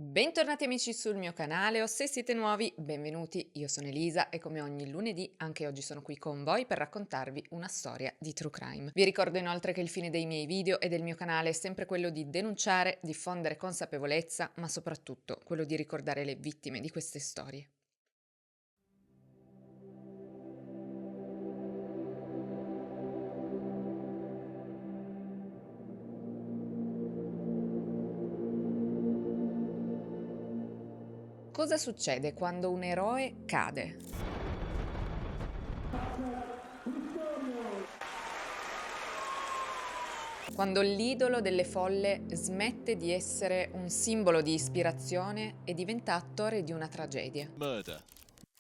Bentornati amici sul mio canale o se siete nuovi, benvenuti, io sono Elisa e come ogni lunedì anche oggi sono qui con voi per raccontarvi una storia di true crime. Vi ricordo inoltre che il fine dei miei video e del mio canale è sempre quello di denunciare, diffondere consapevolezza, ma soprattutto quello di ricordare le vittime di queste storie. Cosa succede quando un eroe cade? Quando l'idolo delle folle smette di essere un simbolo di ispirazione e diventa attore di una tragedia. Murder.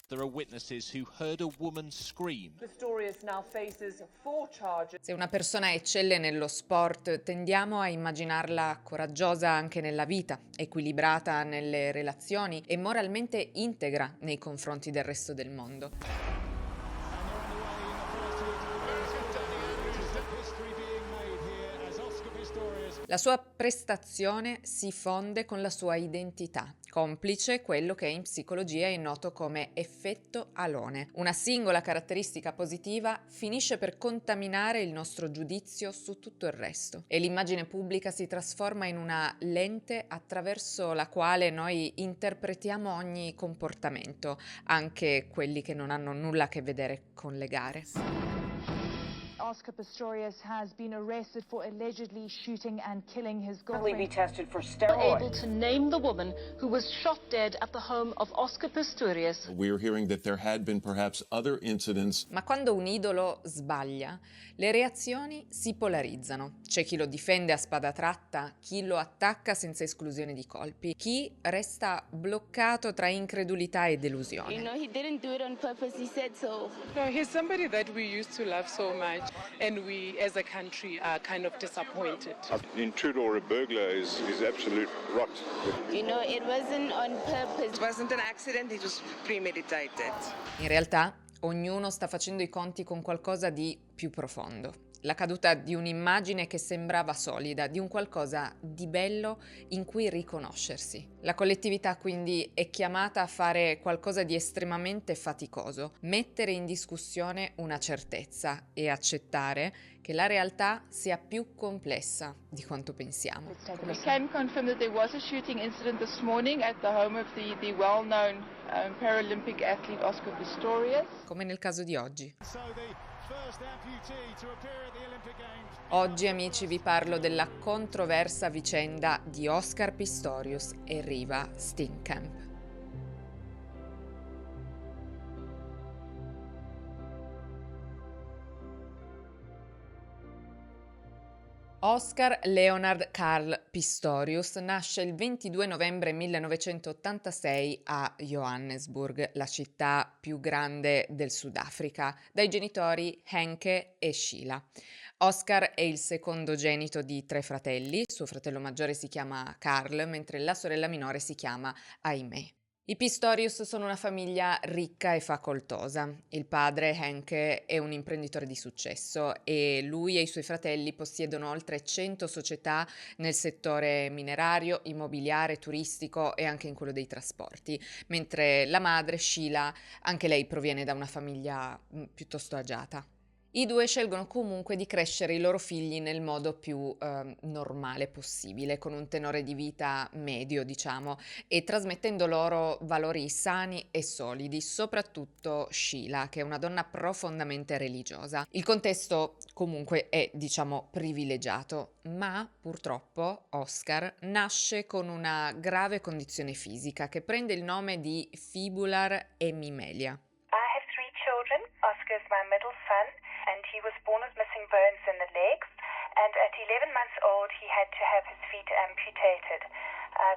There are witnesses who heard a woman scream. Pistorius now faces 4 charges. Se una persona eccelle nello sport, tendiamo a immaginarla coraggiosa anche nella vita, equilibrata nelle relazioni e moralmente integra nei confronti del resto del mondo. La sua prestazione si fonde con la sua identità, complice quello che in psicologia è noto come effetto alone. Una singola caratteristica positiva finisce per contaminare il nostro giudizio su tutto il resto e l'immagine pubblica si trasforma in una lente attraverso la quale noi interpretiamo ogni comportamento, anche quelli che non hanno nulla a che vedere con le gare. Oscar Pistorius has been arrested for allegedly shooting and killing his Currently be girlfriend. tested for able steroids. to name the woman who was shot dead at the home of Oscar Pistorius. We're hearing that there had been perhaps other incidents. Ma quando un idolo sbaglia, le reazioni si polarizzano. C'è chi lo difende a spada tratta, chi lo attacca senza esclusione di colpi, chi resta bloccato tra incredulità e delusione. He didn't do it on purpose, he said so. No, he's somebody that we used to love so much, and we as a country are kind of disappointed. An intruder or a burglar is absolute rot. It wasn't on purpose. It wasn't an accident, it was premeditated. In realtà, ognuno sta facendo i conti con qualcosa di più profondo. La caduta di un'immagine che sembrava solida, di un qualcosa di bello in cui riconoscersi. La collettività quindi è chiamata a fare qualcosa di estremamente faticoso, mettere in discussione una certezza e accettare che la realtà sia più complessa di quanto pensiamo. We can confirm that there was a shooting incident this morning at the home of the well-known Paralympic athlete Oscar Pistorius. Come nel caso di oggi. Oggi amici vi parlo della controversa vicenda di Oscar Pistorius e Reeva Steenkamp. Oscar Leonard Carl Pistorius nasce il 22 novembre 1986 a Johannesburg, la città più grande del Sudafrica, dai genitori Henke e Sheila. Oscar è il secondogenito di 3 fratelli, suo fratello maggiore si chiama Carl, mentre la sorella minore si chiama Aimee. I Pistorius sono una famiglia ricca e facoltosa. Il padre, Henke, è un imprenditore di successo e lui e i suoi fratelli possiedono oltre 100 società nel settore minerario, immobiliare, turistico e anche in quello dei trasporti, mentre la madre, Sheila, anche lei proviene da una famiglia piuttosto agiata. I due scelgono comunque di crescere i loro figli nel modo più normale possibile, con un tenore di vita medio, diciamo, e trasmettendo loro valori sani e solidi, soprattutto Sheila, che è una donna profondamente religiosa. Il contesto comunque è, diciamo, privilegiato, ma purtroppo Oscar nasce con una grave condizione fisica che prende il nome di fibular hemimelia. I have 3 children. Oscar is my middle son, and he was born with missing bones in the legs, and at 11 months old he had to have his feet amputated.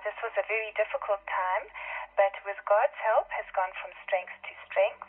This was a very difficult time, but with God's help has gone from strength to strength,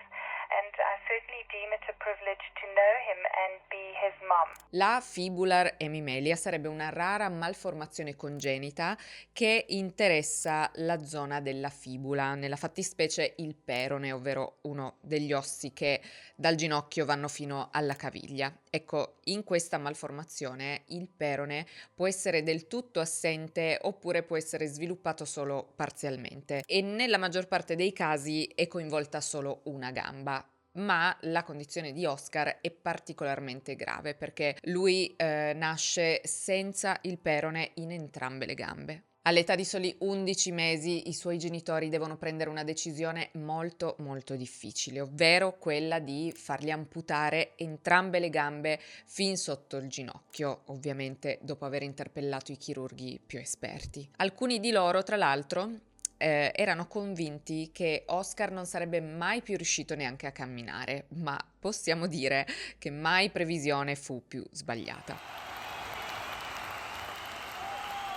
and I certainly deem it a privilege to know him and be his mom. La fibular hemimelia sarebbe una rara malformazione congenita che interessa la zona della fibula, nella fattispecie il perone, ovvero uno degli ossi che dal ginocchio vanno fino alla caviglia. Ecco, in questa malformazione il perone può essere del tutto assente oppure può essere sviluppato solo parzialmente e nella maggior parte dei casi è coinvolta solo una gamba. Ma la condizione di Oscar è particolarmente grave perché lui nasce senza il perone in entrambe le gambe. All'età di soli 11 mesi i suoi genitori devono prendere una decisione molto molto difficile, ovvero quella di fargli amputare entrambe le gambe fin sotto il ginocchio, ovviamente dopo aver interpellato i chirurghi più esperti. Alcuni di loro, tra l'altro, erano convinti che Oscar non sarebbe mai più riuscito neanche a camminare, ma possiamo dire che mai previsione fu più sbagliata.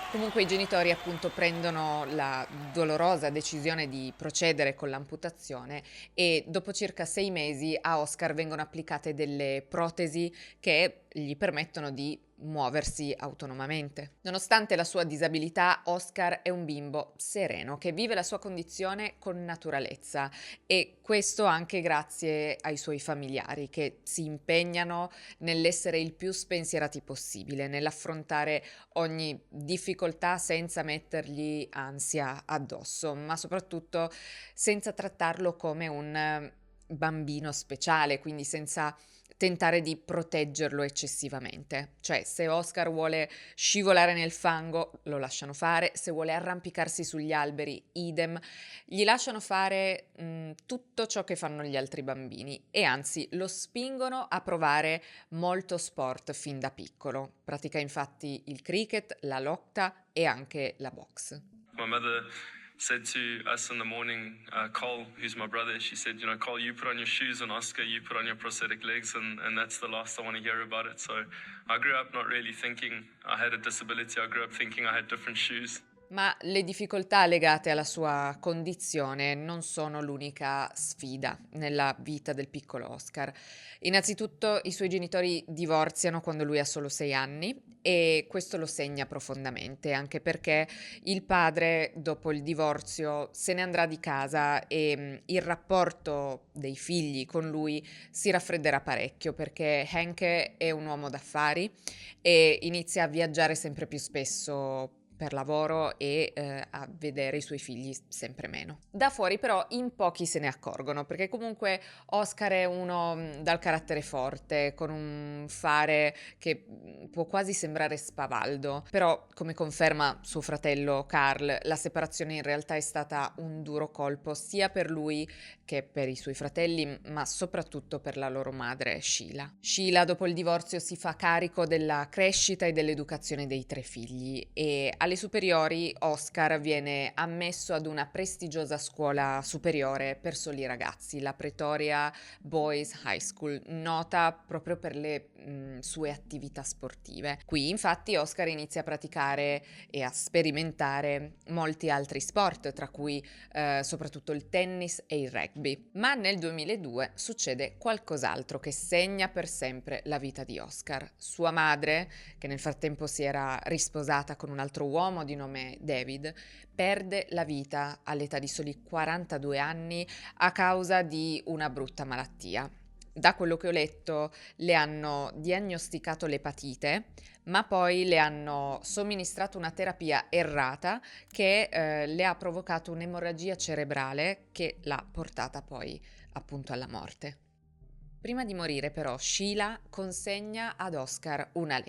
Comunque i genitori appunto prendono la dolorosa decisione di procedere con l'amputazione e dopo circa 6 mesi a Oscar vengono applicate delle protesi che gli permettono di muoversi autonomamente. Nonostante la sua disabilità, Oscar è un bimbo sereno che vive la sua condizione con naturalezza e questo anche grazie ai suoi familiari che si impegnano nell'essere il più spensierati possibile, nell'affrontare ogni difficoltà senza mettergli ansia addosso, ma soprattutto senza trattarlo come un bambino speciale, quindi senza tentare di proteggerlo eccessivamente. Cioè, se Oscar vuole scivolare nel fango, lo lasciano fare, se vuole arrampicarsi sugli alberi, idem, gli lasciano fare tutto ciò che fanno gli altri bambini e anzi lo spingono a provare molto sport fin da piccolo. Pratica infatti il cricket, la lotta e anche la box. My mother said to us in the morning, Cole, who's my brother, she said, Cole, you put on your shoes, and Oscar, you put on your prosthetic legs, and that's the last I want to hear about it. So I grew up not really thinking I had a disability. I grew up thinking I had different shoes. Ma le difficoltà legate alla sua condizione non sono l'unica sfida nella vita del piccolo Oscar. Innanzitutto i suoi genitori divorziano quando lui ha solo 6 anni e questo lo segna profondamente, anche perché il padre dopo il divorzio se ne andrà di casa e il rapporto dei figli con lui si raffredderà parecchio perché Henke è un uomo d'affari e inizia a viaggiare sempre più spesso per lavoro e a vedere i suoi figli sempre meno. Da fuori però in pochi se ne accorgono perché comunque Oscar è uno dal carattere forte, con un fare che può quasi sembrare spavaldo, però come conferma suo fratello Carl, la separazione in realtà è stata un duro colpo sia per lui che per i suoi fratelli, ma soprattutto per la loro madre Sheila. Sheila dopo il divorzio si fa carico della crescita e dell'educazione dei 3 figli e alle superiori Oscar viene ammesso ad una prestigiosa scuola superiore per soli ragazzi, la Pretoria Boys High School, nota proprio per le sue attività sportive. Qui infatti Oscar inizia a praticare e a sperimentare molti altri sport, tra cui soprattutto il tennis e il rugby. Ma nel 2002 succede qualcos'altro che segna per sempre la vita di Oscar. Sua madre, che nel frattempo si era risposata con un altro uomo di nome David, perde la vita all'età di soli 42 anni a causa di una brutta malattia. Da quello che ho letto le hanno diagnosticato l'epatite, ma poi le hanno somministrato una terapia errata che le ha provocato un'emorragia cerebrale che l'ha portata poi appunto alla morte. Prima di morire però Sheila consegna ad Oscar una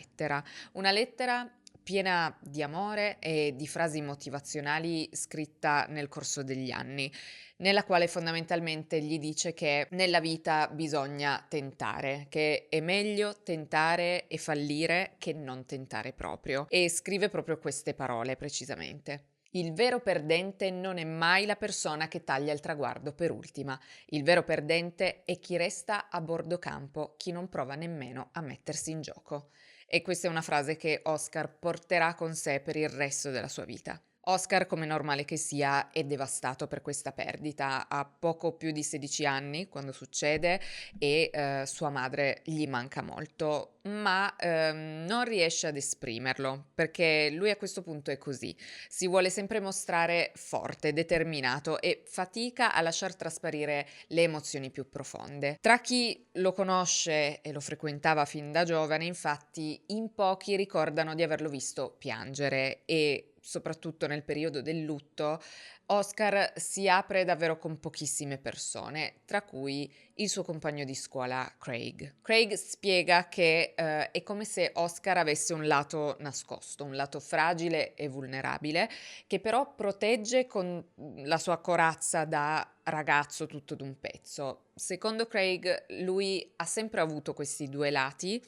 lettera piena di amore e di frasi motivazionali scritta nel corso degli anni, nella quale fondamentalmente gli dice che nella vita bisogna tentare, che è meglio tentare e fallire che non tentare proprio. E scrive proprio queste parole precisamente. Il vero perdente non è mai la persona che taglia il traguardo per ultima. Il vero perdente è chi resta a bordo campo, chi non prova nemmeno a mettersi in gioco. E questa è una frase che Oscar porterà con sé per il resto della sua vita. Oscar, come normale che sia, è devastato per questa perdita. Ha poco più di 16 anni quando succede e sua madre gli manca molto, ma non riesce ad esprimerlo, perché lui a questo punto è così. Si vuole sempre mostrare forte, determinato e fatica a lasciar trasparire le emozioni più profonde. Tra chi lo conosce e lo frequentava fin da giovane, infatti, in pochi ricordano di averlo visto piangere e soprattutto nel periodo del lutto, Oscar si apre davvero con pochissime persone, tra cui il suo compagno di scuola Craig. Craig spiega che è come se Oscar avesse un lato nascosto, un lato fragile e vulnerabile, che però protegge con la sua corazza da ragazzo tutto d'un pezzo. Secondo Craig, lui ha sempre avuto questi due lati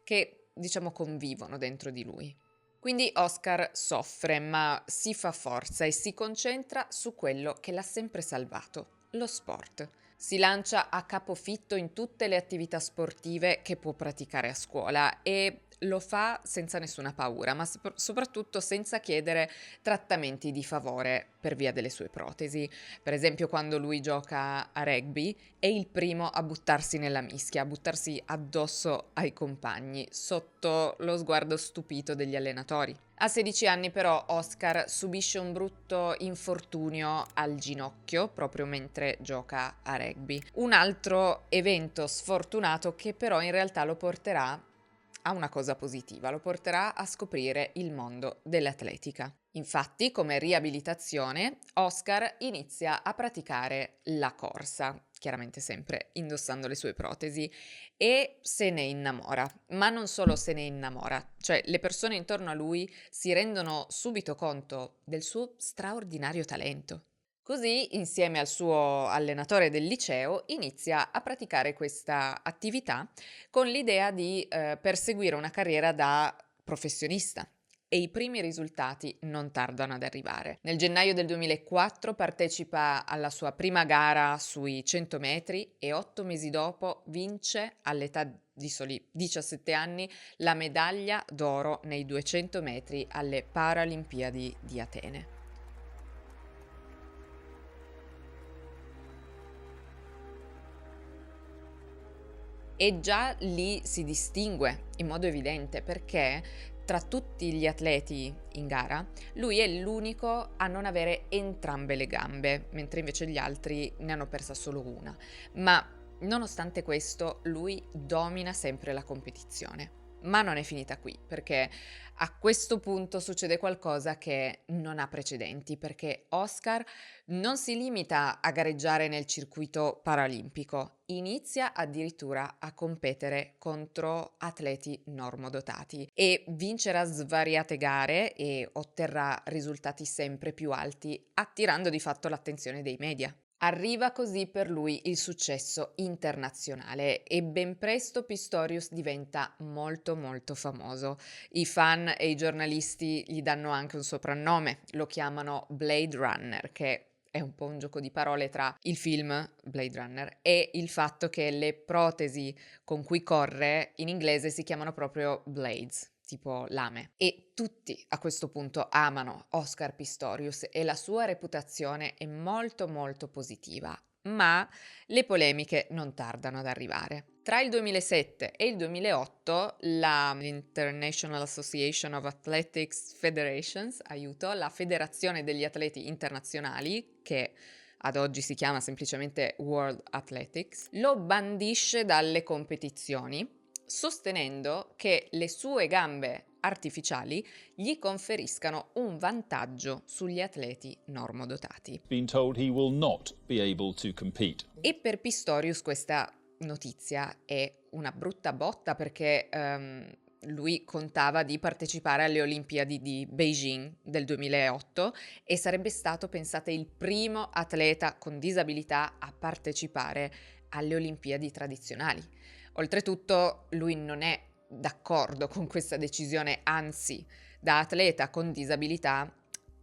che, diciamo, convivono dentro di lui. Quindi Oscar soffre, ma si fa forza e si concentra su quello che l'ha sempre salvato, lo sport. Si lancia a capofitto in tutte le attività sportive che può praticare a scuola e lo fa senza nessuna paura, ma soprattutto senza chiedere trattamenti di favore per via delle sue protesi. Per esempio, quando lui gioca a rugby, è il primo a buttarsi nella mischia, a buttarsi addosso ai compagni, sotto lo sguardo stupito degli allenatori. A 16 anni però Oscar subisce un brutto infortunio al ginocchio proprio mentre gioca a rugby. Un altro evento sfortunato che però in realtà lo porterà a una cosa positiva, lo porterà a scoprire il mondo dell'atletica. Infatti, come riabilitazione, Oscar inizia a praticare la corsa, chiaramente sempre indossando le sue protesi, e se ne innamora. Ma non solo se ne innamora, cioè le persone intorno a lui si rendono subito conto del suo straordinario talento. Così, insieme al suo allenatore del liceo, inizia a praticare questa attività con l'idea di perseguire una carriera da professionista. E i primi risultati non tardano ad arrivare. Nel gennaio del 2004 partecipa alla sua prima gara sui 100 metri e 8 mesi dopo vince, all'età di soli 17 anni, la medaglia d'oro nei 200 metri alle Paralimpiadi di Atene. E già lì si distingue in modo evidente perché tra tutti gli atleti in gara lui è l'unico a non avere entrambe le gambe, mentre invece gli altri ne hanno persa solo una. Ma nonostante questo lui domina sempre la competizione. Ma non è finita qui, perché a questo punto succede qualcosa che non ha precedenti, perché Oscar non si limita a gareggiare nel circuito paralimpico, inizia addirittura a competere contro atleti normodotati e vincerà svariate gare e otterrà risultati sempre più alti, attirando di fatto l'attenzione dei media. Arriva così per lui il successo internazionale e ben presto Pistorius diventa molto molto famoso. I fan e i giornalisti gli danno anche un soprannome, lo chiamano Blade Runner, che è un po' un gioco di parole tra il film Blade Runner e il fatto che le protesi con cui corre in inglese si chiamano proprio blades, tipo lame. E tutti a questo punto amano Oscar Pistorius e la sua reputazione è molto molto positiva, ma le polemiche non tardano ad arrivare. Tra il 2007 e il 2008 la International Association of Athletics Federations, la Federazione degli Atleti Internazionali, che ad oggi si chiama semplicemente World Athletics, lo bandisce dalle competizioni, sostenendo che le sue gambe artificiali gli conferiscano un vantaggio sugli atleti normodotati. Been told he will not be able to compete. E per Pistorius questa notizia è una brutta botta perché lui contava di partecipare alle Olimpiadi di Beijing del 2008 e sarebbe stato, pensate, il primo atleta con disabilità a partecipare alle Olimpiadi tradizionali. Oltretutto lui non è d'accordo con questa decisione, anzi, da atleta con disabilità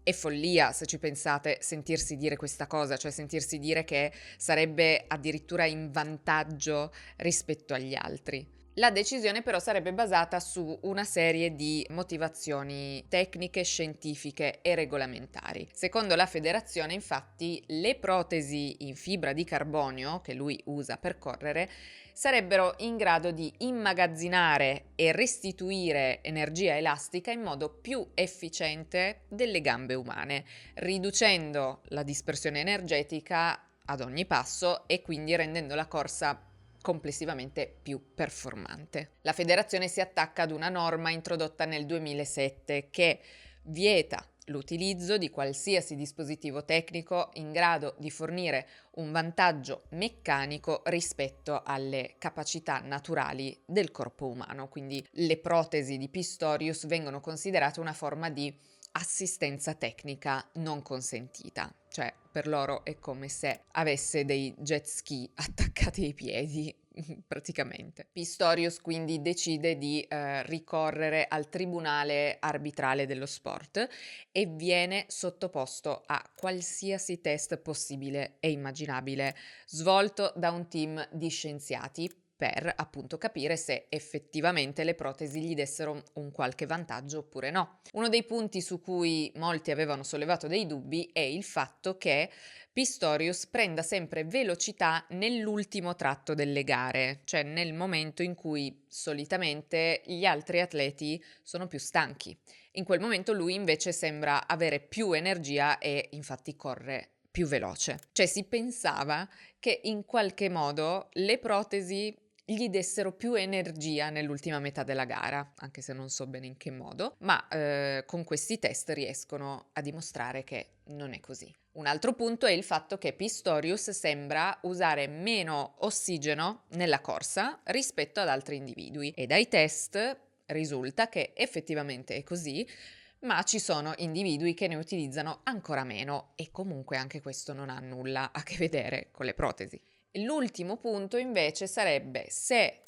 è follia, se ci pensate, sentirsi dire questa cosa, cioè sentirsi dire che sarebbe addirittura in vantaggio rispetto agli altri. La decisione però sarebbe basata su una serie di motivazioni tecniche, scientifiche e regolamentari. Secondo la federazione, infatti, le protesi in fibra di carbonio che lui usa per correre sarebbero in grado di immagazzinare e restituire energia elastica in modo più efficiente delle gambe umane, riducendo la dispersione energetica ad ogni passo e quindi rendendo la corsa complessivamente più performante. La federazione si attacca ad una norma introdotta nel 2007 che vieta l'utilizzo di qualsiasi dispositivo tecnico in grado di fornire un vantaggio meccanico rispetto alle capacità naturali del corpo umano. Quindi le protesi di Pistorius vengono considerate una forma di assistenza tecnica non consentita, cioè per loro è come se avesse dei jet ski attaccati ai piedi praticamente. Pistorius quindi decide di ricorrere al tribunale arbitrale dello sport e viene sottoposto a qualsiasi test possibile e immaginabile svolto da un team di scienziati per appunto capire se effettivamente le protesi gli dessero un qualche vantaggio oppure no. Uno dei punti su cui molti avevano sollevato dei dubbi è il fatto che Pistorius prenda sempre velocità nell'ultimo tratto delle gare, cioè nel momento in cui solitamente gli altri atleti sono più stanchi. In quel momento lui invece sembra avere più energia e infatti corre più veloce. Cioè si pensava che in qualche modo le protesi gli dessero più energia nell'ultima metà della gara, anche se non so bene in che modo, ma con questi test riescono a dimostrare che non è così. Un altro punto è il fatto che Pistorius sembra usare meno ossigeno nella corsa rispetto ad altri individui e dai test risulta che effettivamente è così, ma ci sono individui che ne utilizzano ancora meno e comunque anche questo non ha nulla a che vedere con le protesi. L'ultimo punto invece sarebbe se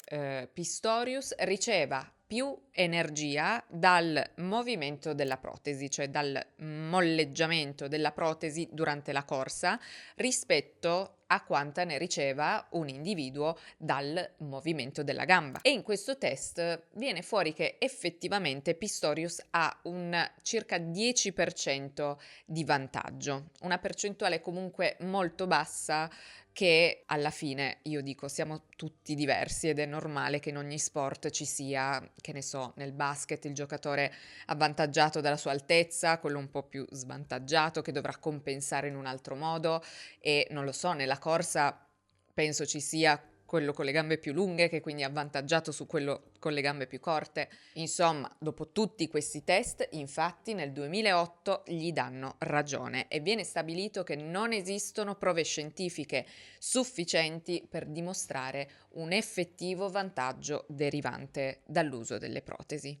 Pistorius riceva più energia dal movimento della protesi, cioè dal molleggiamento della protesi durante la corsa rispetto a quanta ne riceva un individuo dal movimento della gamba. E in questo test viene fuori che effettivamente Pistorius ha un circa 10% di vantaggio, una percentuale comunque molto bassa che alla fine io dico siamo tutti diversi ed è normale che in ogni sport ci sia, che ne so, nel basket il giocatore avvantaggiato dalla sua altezza, quello un po' più svantaggiato che dovrà compensare in un altro modo e non lo so, nella corsa penso ci sia quello con le gambe più lunghe che quindi è avvantaggiato su quello con le gambe più corte. Insomma, dopo tutti questi test, infatti nel 2008 gli danno ragione e viene stabilito che non esistono prove scientifiche sufficienti per dimostrare un effettivo vantaggio derivante dall'uso delle protesi.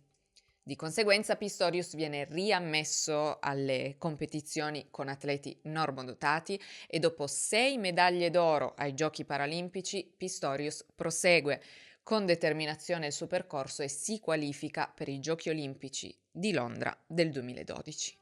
Di conseguenza Pistorius viene riammesso alle competizioni con atleti normodotati e dopo 6 medaglie d'oro ai Giochi Paralimpici Pistorius prosegue con determinazione il suo percorso e si qualifica per i Giochi Olimpici di Londra del 2012.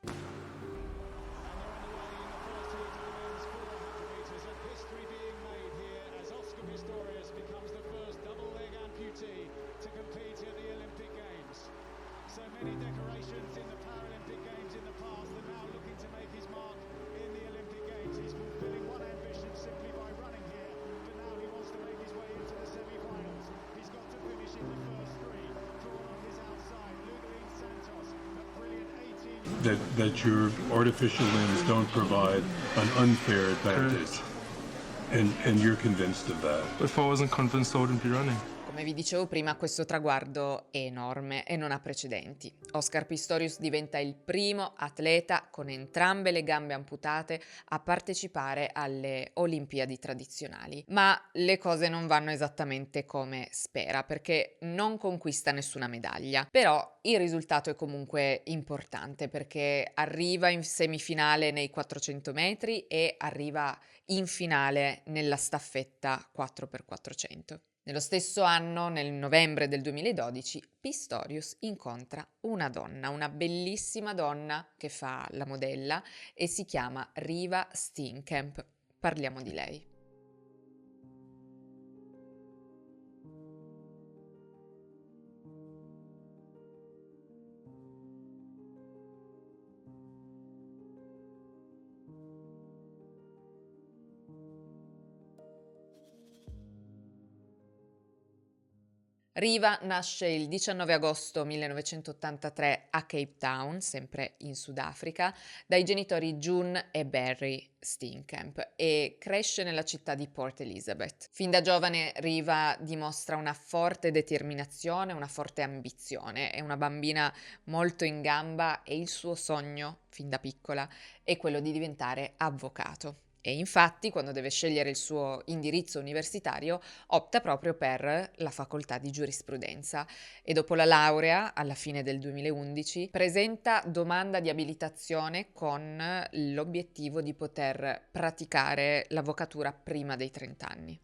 That your artificial limbs don't provide an unfair advantage. And you're convinced of that. If I wasn't convinced, I wouldn't be running. Come vi dicevo prima, questo traguardo è enorme e non ha precedenti. Oscar Pistorius diventa il primo atleta con entrambe le gambe amputate a partecipare alle Olimpiadi tradizionali. Ma le cose non vanno esattamente come spera, perché non conquista nessuna medaglia. Però il risultato è comunque importante, perché arriva in semifinale nei 400 metri e arriva in finale nella staffetta 4x400. Nello stesso anno, nel novembre del 2012, Pistorius incontra una donna, una bellissima donna che fa la modella e si chiama Reeva Steenkamp. Parliamo di lei. Riva nasce il 19 agosto 1983 a Cape Town, sempre in Sudafrica, dai genitori June e Barry Steenkamp e cresce nella città di Port Elizabeth. Fin da giovane Riva dimostra una forte determinazione, una forte ambizione, è una bambina molto in gamba e il suo sogno, fin da piccola, è quello di diventare avvocato. E infatti, quando deve scegliere il suo indirizzo universitario, opta proprio per la facoltà di giurisprudenza e dopo la laurea, alla fine del 2011, presenta domanda di abilitazione con l'obiettivo di poter praticare l'avvocatura prima dei 30 anni.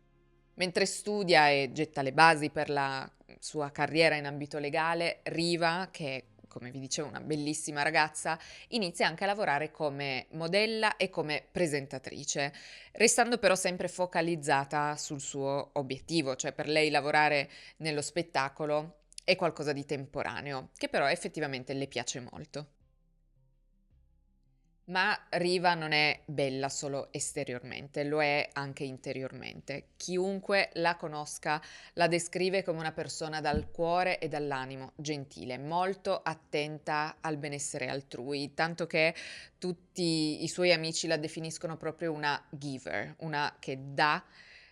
Mentre studia e getta le basi per la sua carriera in ambito legale, Riva, che come vi dicevo una bellissima ragazza, inizia anche a lavorare come modella e come presentatrice, restando però sempre focalizzata sul suo obiettivo, cioè per lei lavorare nello spettacolo è qualcosa di temporaneo, che però effettivamente le piace molto. Ma Riva non è bella solo esteriormente, lo è anche interiormente. Chiunque la conosca la descrive come una persona dal cuore e dall'animo gentile, molto attenta al benessere altrui, tanto che tutti i suoi amici la definiscono proprio una giver, una che dà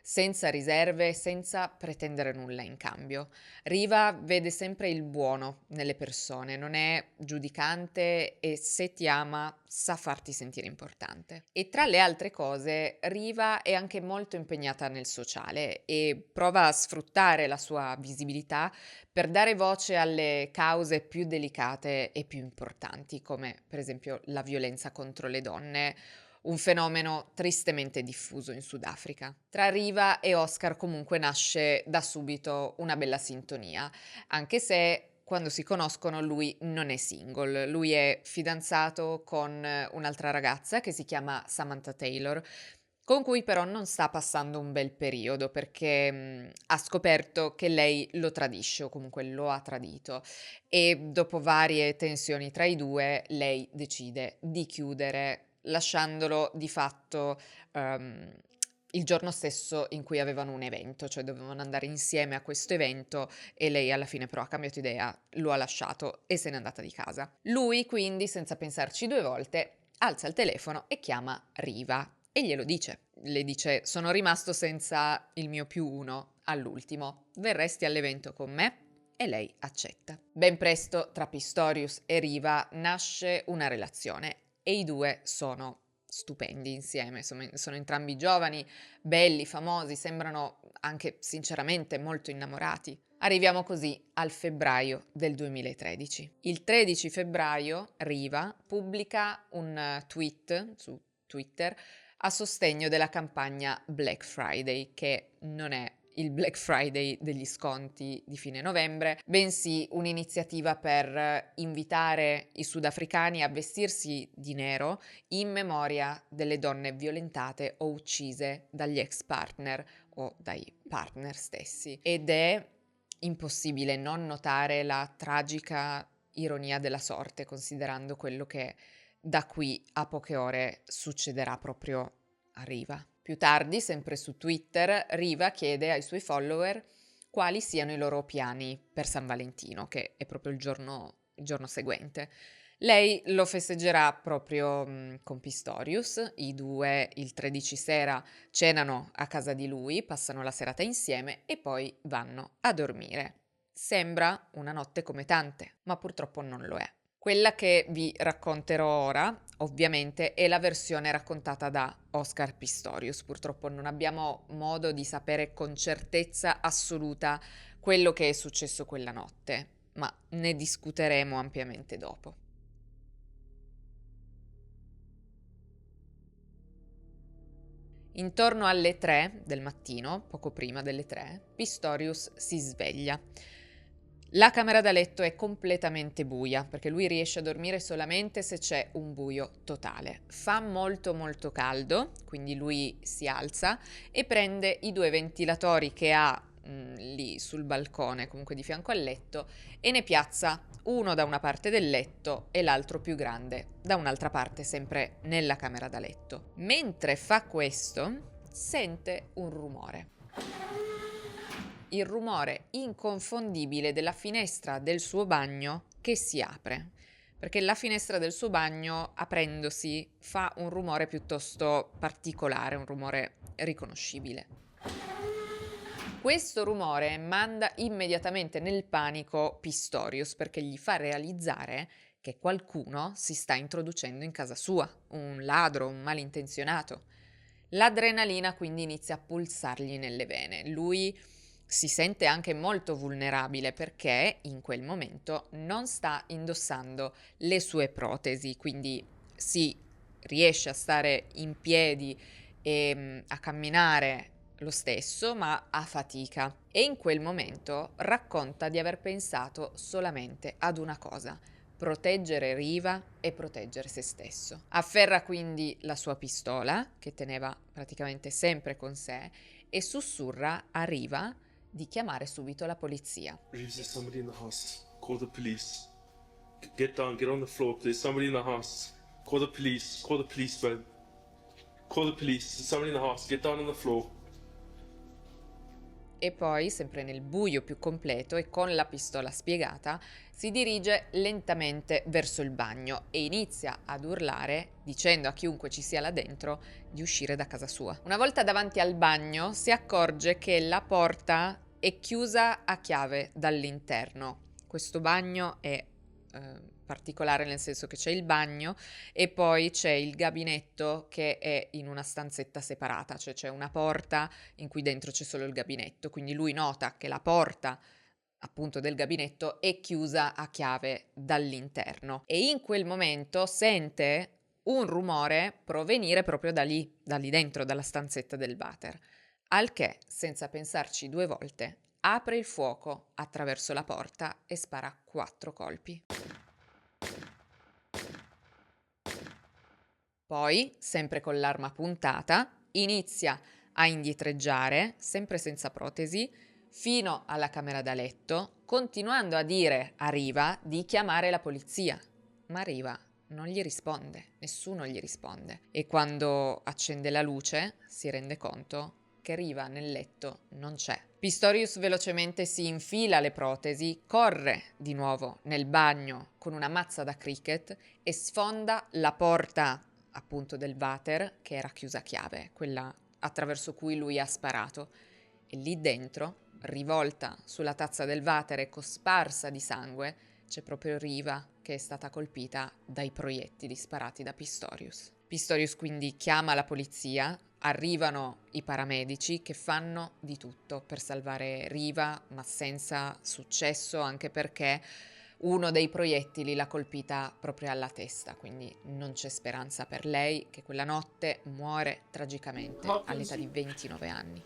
senza riserve, senza pretendere nulla in cambio. Riva vede sempre il buono nelle persone, non è giudicante e se ti ama sa farti sentire importante. E tra le altre cose, Riva è anche molto impegnata nel sociale e prova a sfruttare la sua visibilità per dare voce alle cause più delicate e più importanti, come per esempio la violenza contro le donne, un fenomeno tristemente diffuso in Sudafrica. Tra Riva e Oscar comunque nasce da subito una bella sintonia, anche se quando si conoscono lui non è single, lui è fidanzato con un'altra ragazza che si chiama Samantha Taylor, con cui però non sta passando un bel periodo perché ha scoperto che lei lo tradisce o comunque lo ha tradito e dopo varie tensioni tra i due lei decide di chiudere lasciandolo di fatto il giorno stesso in cui avevano un evento, cioè dovevano andare insieme a questo evento e lei alla fine però ha cambiato idea, lo ha lasciato e se n'è andata di casa. Lui quindi, senza pensarci due volte, alza il telefono e chiama Riva e glielo dice. Le dice: sono rimasto senza il mio +1 all'ultimo, verresti all'evento con me? E lei accetta. Ben presto tra Pistorius e Riva nasce una relazione e i due sono stupendi insieme, sono entrambi giovani, belli, famosi, sembrano anche sinceramente molto innamorati. Arriviamo così al febbraio del 2013. Il 13 febbraio Riva pubblica un tweet su Twitter a sostegno della campagna Black Friday, che non è il Black Friday degli sconti di fine novembre, bensì un'iniziativa per invitare i sudafricani a vestirsi di nero in memoria delle donne violentate o uccise dagli ex partner o dai partner stessi. Ed è impossibile non notare la tragica ironia della sorte, considerando quello che da qui a poche ore succederà proprio a Riva. Più tardi, sempre su Twitter, Riva chiede ai suoi follower quali siano i loro piani per San Valentino, che è proprio il giorno seguente. Lei lo festeggerà proprio con Pistorius, i due il 13 sera cenano a casa di lui, passano la serata insieme e poi vanno a dormire. Sembra una notte come tante, ma purtroppo non lo è. Quella che vi racconterò ora, ovviamente, è la versione raccontata da Oscar Pistorius. Purtroppo non abbiamo modo di sapere con certezza assoluta quello che è successo quella notte, ma ne discuteremo ampiamente dopo. Intorno alle 3 del mattino, poco prima delle 3, Pistorius si sveglia. La camera da letto è completamente buia, perché lui riesce a dormire solamente se c'è un buio totale. Fa molto molto caldo, quindi lui si alza e prende i 2 ventilatori che ha lì sul balcone, comunque di fianco al letto, e ne piazza uno da una parte del letto e l'altro più grande da un'altra parte, sempre nella camera da letto. Mentre fa questo, sente un rumore. il rumore inconfondibile della finestra del suo bagno che si apre, perché la finestra del suo bagno, aprendosi, fa un rumore piuttosto particolare, un rumore riconoscibile. Questo rumore manda immediatamente nel panico Pistorius, perché gli fa realizzare che qualcuno si sta introducendo in casa sua, un ladro, un malintenzionato. L'adrenalina quindi inizia a pulsargli nelle vene. Lui si sente anche molto vulnerabile perché in quel momento non sta indossando le sue protesi, quindi si riesce a stare in piedi e a camminare lo stesso, ma a fatica. E in quel momento racconta di aver pensato solamente ad una cosa: proteggere Riva e proteggere se stesso. Afferra quindi la sua pistola, che teneva praticamente sempre con sé, e sussurra a Riva di chiamare subito la polizia. Reeves, there's somebody in the house. Call the police. Get down, get on the floor, please. Somebody in the house. Call the police. Call the police, man. Call the police. There's somebody in the house. Get down on the floor. E poi, sempre nel buio più completo e con la pistola spiegata, si dirige lentamente verso il bagno e inizia ad urlare, dicendo a chiunque ci sia là dentro di uscire da casa sua. Una volta davanti al bagno si accorge che la porta è chiusa a chiave dall'interno. Questo bagno è particolare nel senso che c'è il bagno e poi c'è il gabinetto che è in una stanzetta separata, cioè c'è una porta in cui dentro c'è solo il gabinetto, quindi lui nota che la porta appunto del gabinetto è chiusa a chiave dall'interno e in quel momento sente un rumore provenire proprio da lì dentro, dalla stanzetta del water, al che, senza pensarci due volte, apre il fuoco attraverso la porta e spara 4 colpi. Poi, sempre con l'arma puntata, inizia a indietreggiare, sempre senza protesi, fino alla camera da letto, continuando a dire a Riva di chiamare la polizia. Ma Riva non gli risponde, nessuno gli risponde. E quando accende la luce si rende conto che Riva nel letto non c'è. Pistorius velocemente si infila le protesi, corre di nuovo nel bagno con una mazza da cricket e sfonda la porta appunto del water che era chiusa a chiave, quella attraverso cui lui ha sparato. E lì dentro, rivolta sulla tazza del water e cosparsa di sangue, c'è proprio Riva che è stata colpita dai proiettili sparati da Pistorius. Pistorius quindi chiama la polizia, arrivano i paramedici che fanno di tutto per salvare Riva, ma senza successo, anche perché uno dei proiettili l'ha colpita proprio alla testa, quindi non c'è speranza per lei, che quella notte muore tragicamente all'età di 29 anni.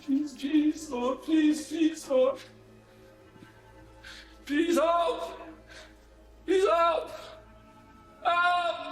Please, Lord, please, Lord. Please help! Please help! Help!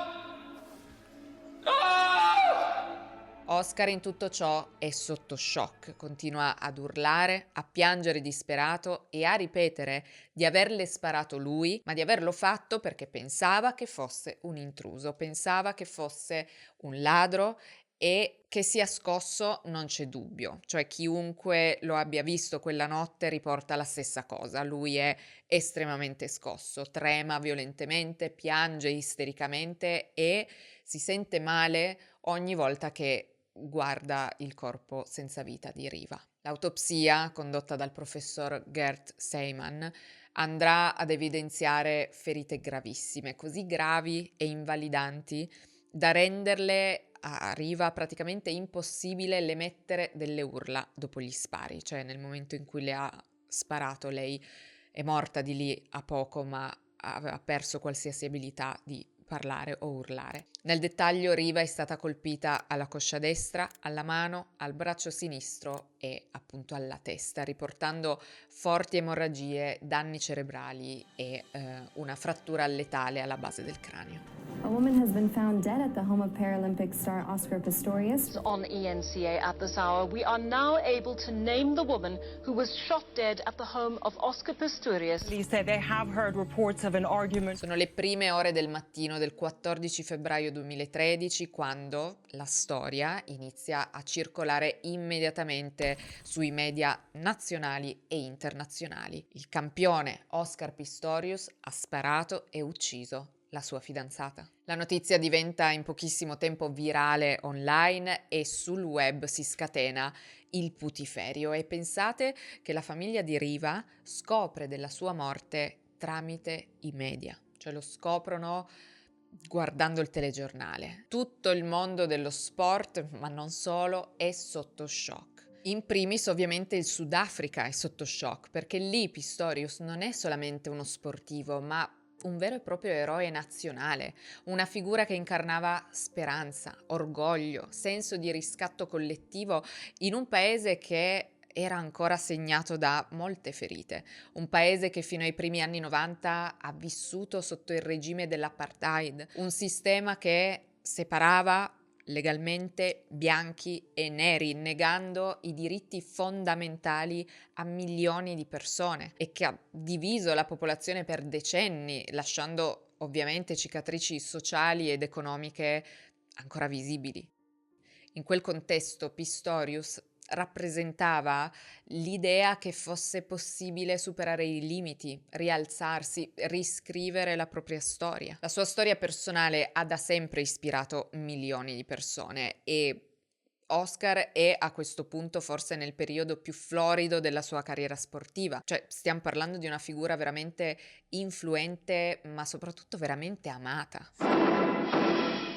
Oscar in tutto ciò è sotto shock, continua ad urlare, a piangere disperato e a ripetere di averle sparato lui, ma di averlo fatto perché pensava che fosse un intruso, pensava che fosse un ladro e che sia scosso non c'è dubbio, cioè chiunque lo abbia visto quella notte riporta la stessa cosa, lui è estremamente scosso, trema violentemente, piange istericamente e si sente male ogni volta che guarda il corpo senza vita di Riva. L'autopsia, condotta dal professor Gert Seyman, andrà ad evidenziare ferite gravissime, così gravi e invalidanti da renderle a Riva praticamente impossibile l'emettere delle urla dopo gli spari, cioè nel momento in cui le ha sparato lei è morta di lì a poco, ma aveva perso qualsiasi abilità di parlare o urlare. Nel dettaglio Riva è stata colpita alla coscia destra, alla mano, al braccio sinistro e appunto alla testa, riportando forti emorragie, danni cerebrali e una frattura letale alla base del cranio. A woman has been found dead at the home of Paralympic star Oscar Pistorius. On ENCA at this hour, we are now able to name the woman who was shot dead at the home of Oscar Pistorius. Police say they have heard reports of an argument. Sono le prime ore del mattino del 14 febbraio 2013, quando la storia inizia a circolare immediatamente sui media nazionali e internazionali. Il campione Oscar Pistorius ha sparato e ucciso la sua fidanzata. La notizia diventa in pochissimo tempo virale online e sul web si scatena il putiferio, e pensate che la famiglia di Riva scopre della sua morte tramite i media, cioè lo scoprono guardando il telegiornale. Tutto il mondo dello sport, ma non solo, è sotto shock. In primis ovviamente il Sudafrica è sotto shock, perché lì Pistorius non è solamente uno sportivo, ma un vero e proprio eroe nazionale, una figura che incarnava speranza, orgoglio, senso di riscatto collettivo in un paese che era ancora segnato da molte ferite, un paese che fino ai primi anni 90 ha vissuto sotto il regime dell'apartheid, un sistema che separava legalmente bianchi e neri, negando i diritti fondamentali a milioni di persone e che ha diviso la popolazione per decenni, lasciando ovviamente cicatrici sociali ed economiche ancora visibili. In quel contesto Pistorius rappresentava l'idea che fosse possibile superare i limiti, rialzarsi, riscrivere la propria storia. La sua storia personale ha da sempre ispirato milioni di persone e Oscar è a questo punto forse nel periodo più florido della sua carriera sportiva, cioè stiamo parlando di una figura veramente influente ma soprattutto veramente amata.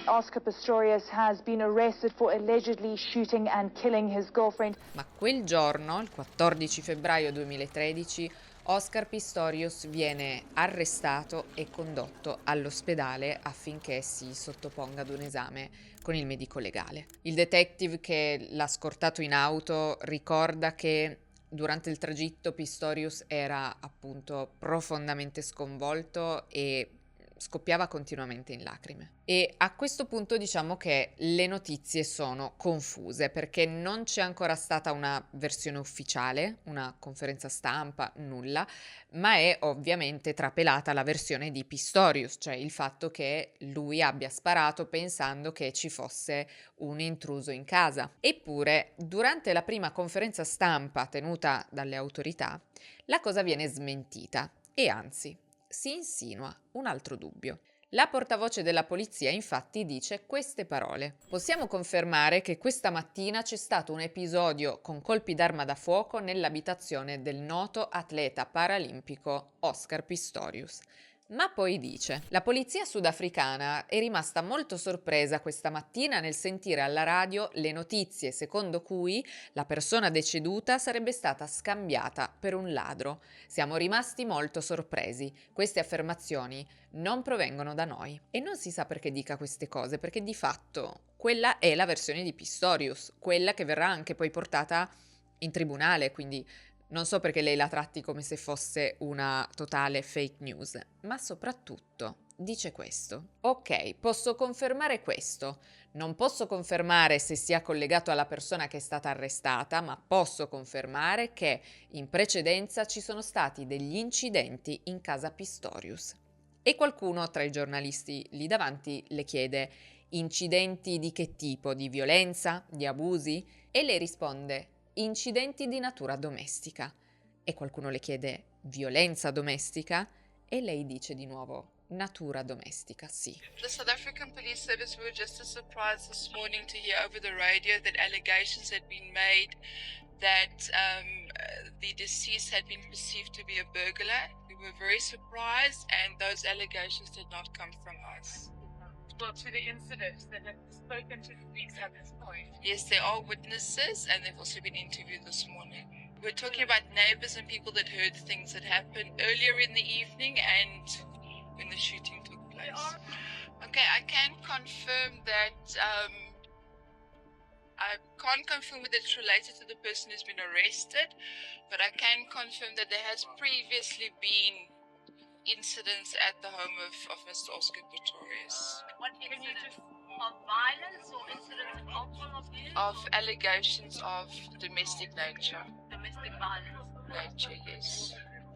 Oscar Pistorius has been arrested for allegedly shooting and killing his girlfriend. Ma quel giorno, il 14 febbraio 2013, Oscar Pistorius viene arrestato e condotto all'ospedale affinché si sottoponga ad un esame con il medico legale. Il detective che l'ha scortato in auto ricorda che durante il tragitto Pistorius era appunto profondamente sconvolto e scoppiava continuamente in lacrime. E a questo punto diciamo che le notizie sono confuse, perché non c'è ancora stata una versione ufficiale, una conferenza stampa, nulla, ma è ovviamente trapelata la versione di Pistorius, cioè il fatto che lui abbia sparato pensando che ci fosse un intruso in casa. Eppure, durante la prima conferenza stampa tenuta dalle autorità, la cosa viene smentita e anzi si insinua un altro dubbio. La portavoce della polizia infatti dice queste parole: possiamo confermare che questa mattina c'è stato un episodio con colpi d'arma da fuoco nell'abitazione del noto atleta paralimpico Oscar Pistorius. Ma poi dice: la polizia sudafricana è rimasta molto sorpresa questa mattina nel sentire alla radio le notizie secondo cui la persona deceduta sarebbe stata scambiata per un ladro. Siamo rimasti molto sorpresi. Queste affermazioni non provengono da noi. E non si sa perché dica queste cose, perché di fatto quella è la versione di Pistorius, quella che verrà anche poi portata in tribunale, quindi non so perché lei la tratti come se fosse una totale fake news, ma soprattutto dice questo. Ok, posso confermare questo. Non posso confermare se sia collegato alla persona che è stata arrestata, ma posso confermare che in precedenza ci sono stati degli incidenti in casa Pistorius. E qualcuno tra i giornalisti lì davanti le chiede: incidenti di che tipo? Di violenza? Di abusi? E lei risponde: incidenti di natura domestica. E qualcuno le chiede: violenza domestica? E lei dice di nuovo: natura domestica, sì. The South African Police Service were just as surprised this morning to hear over the radio that allegations had been made that the deceased had been perceived to be a burglar. We were very surprised, and those allegations did not come from us. Well, to the incidents that have spoken to the police at this point. Yes, there are witnesses, and they've also been interviewed this morning. We're talking about neighbors and people that heard things that happened earlier in the evening and when the shooting took place. Okay, I can confirm that I can't confirm whether it's related to the person who's been arrested, but I can confirm that there has previously been incidents at the home of Mr. Oscar Pistorius. What incidents? Of violence or incidents of alcohol abuse? Of allegations of domestic nature. Domestic violence. Nature, yes.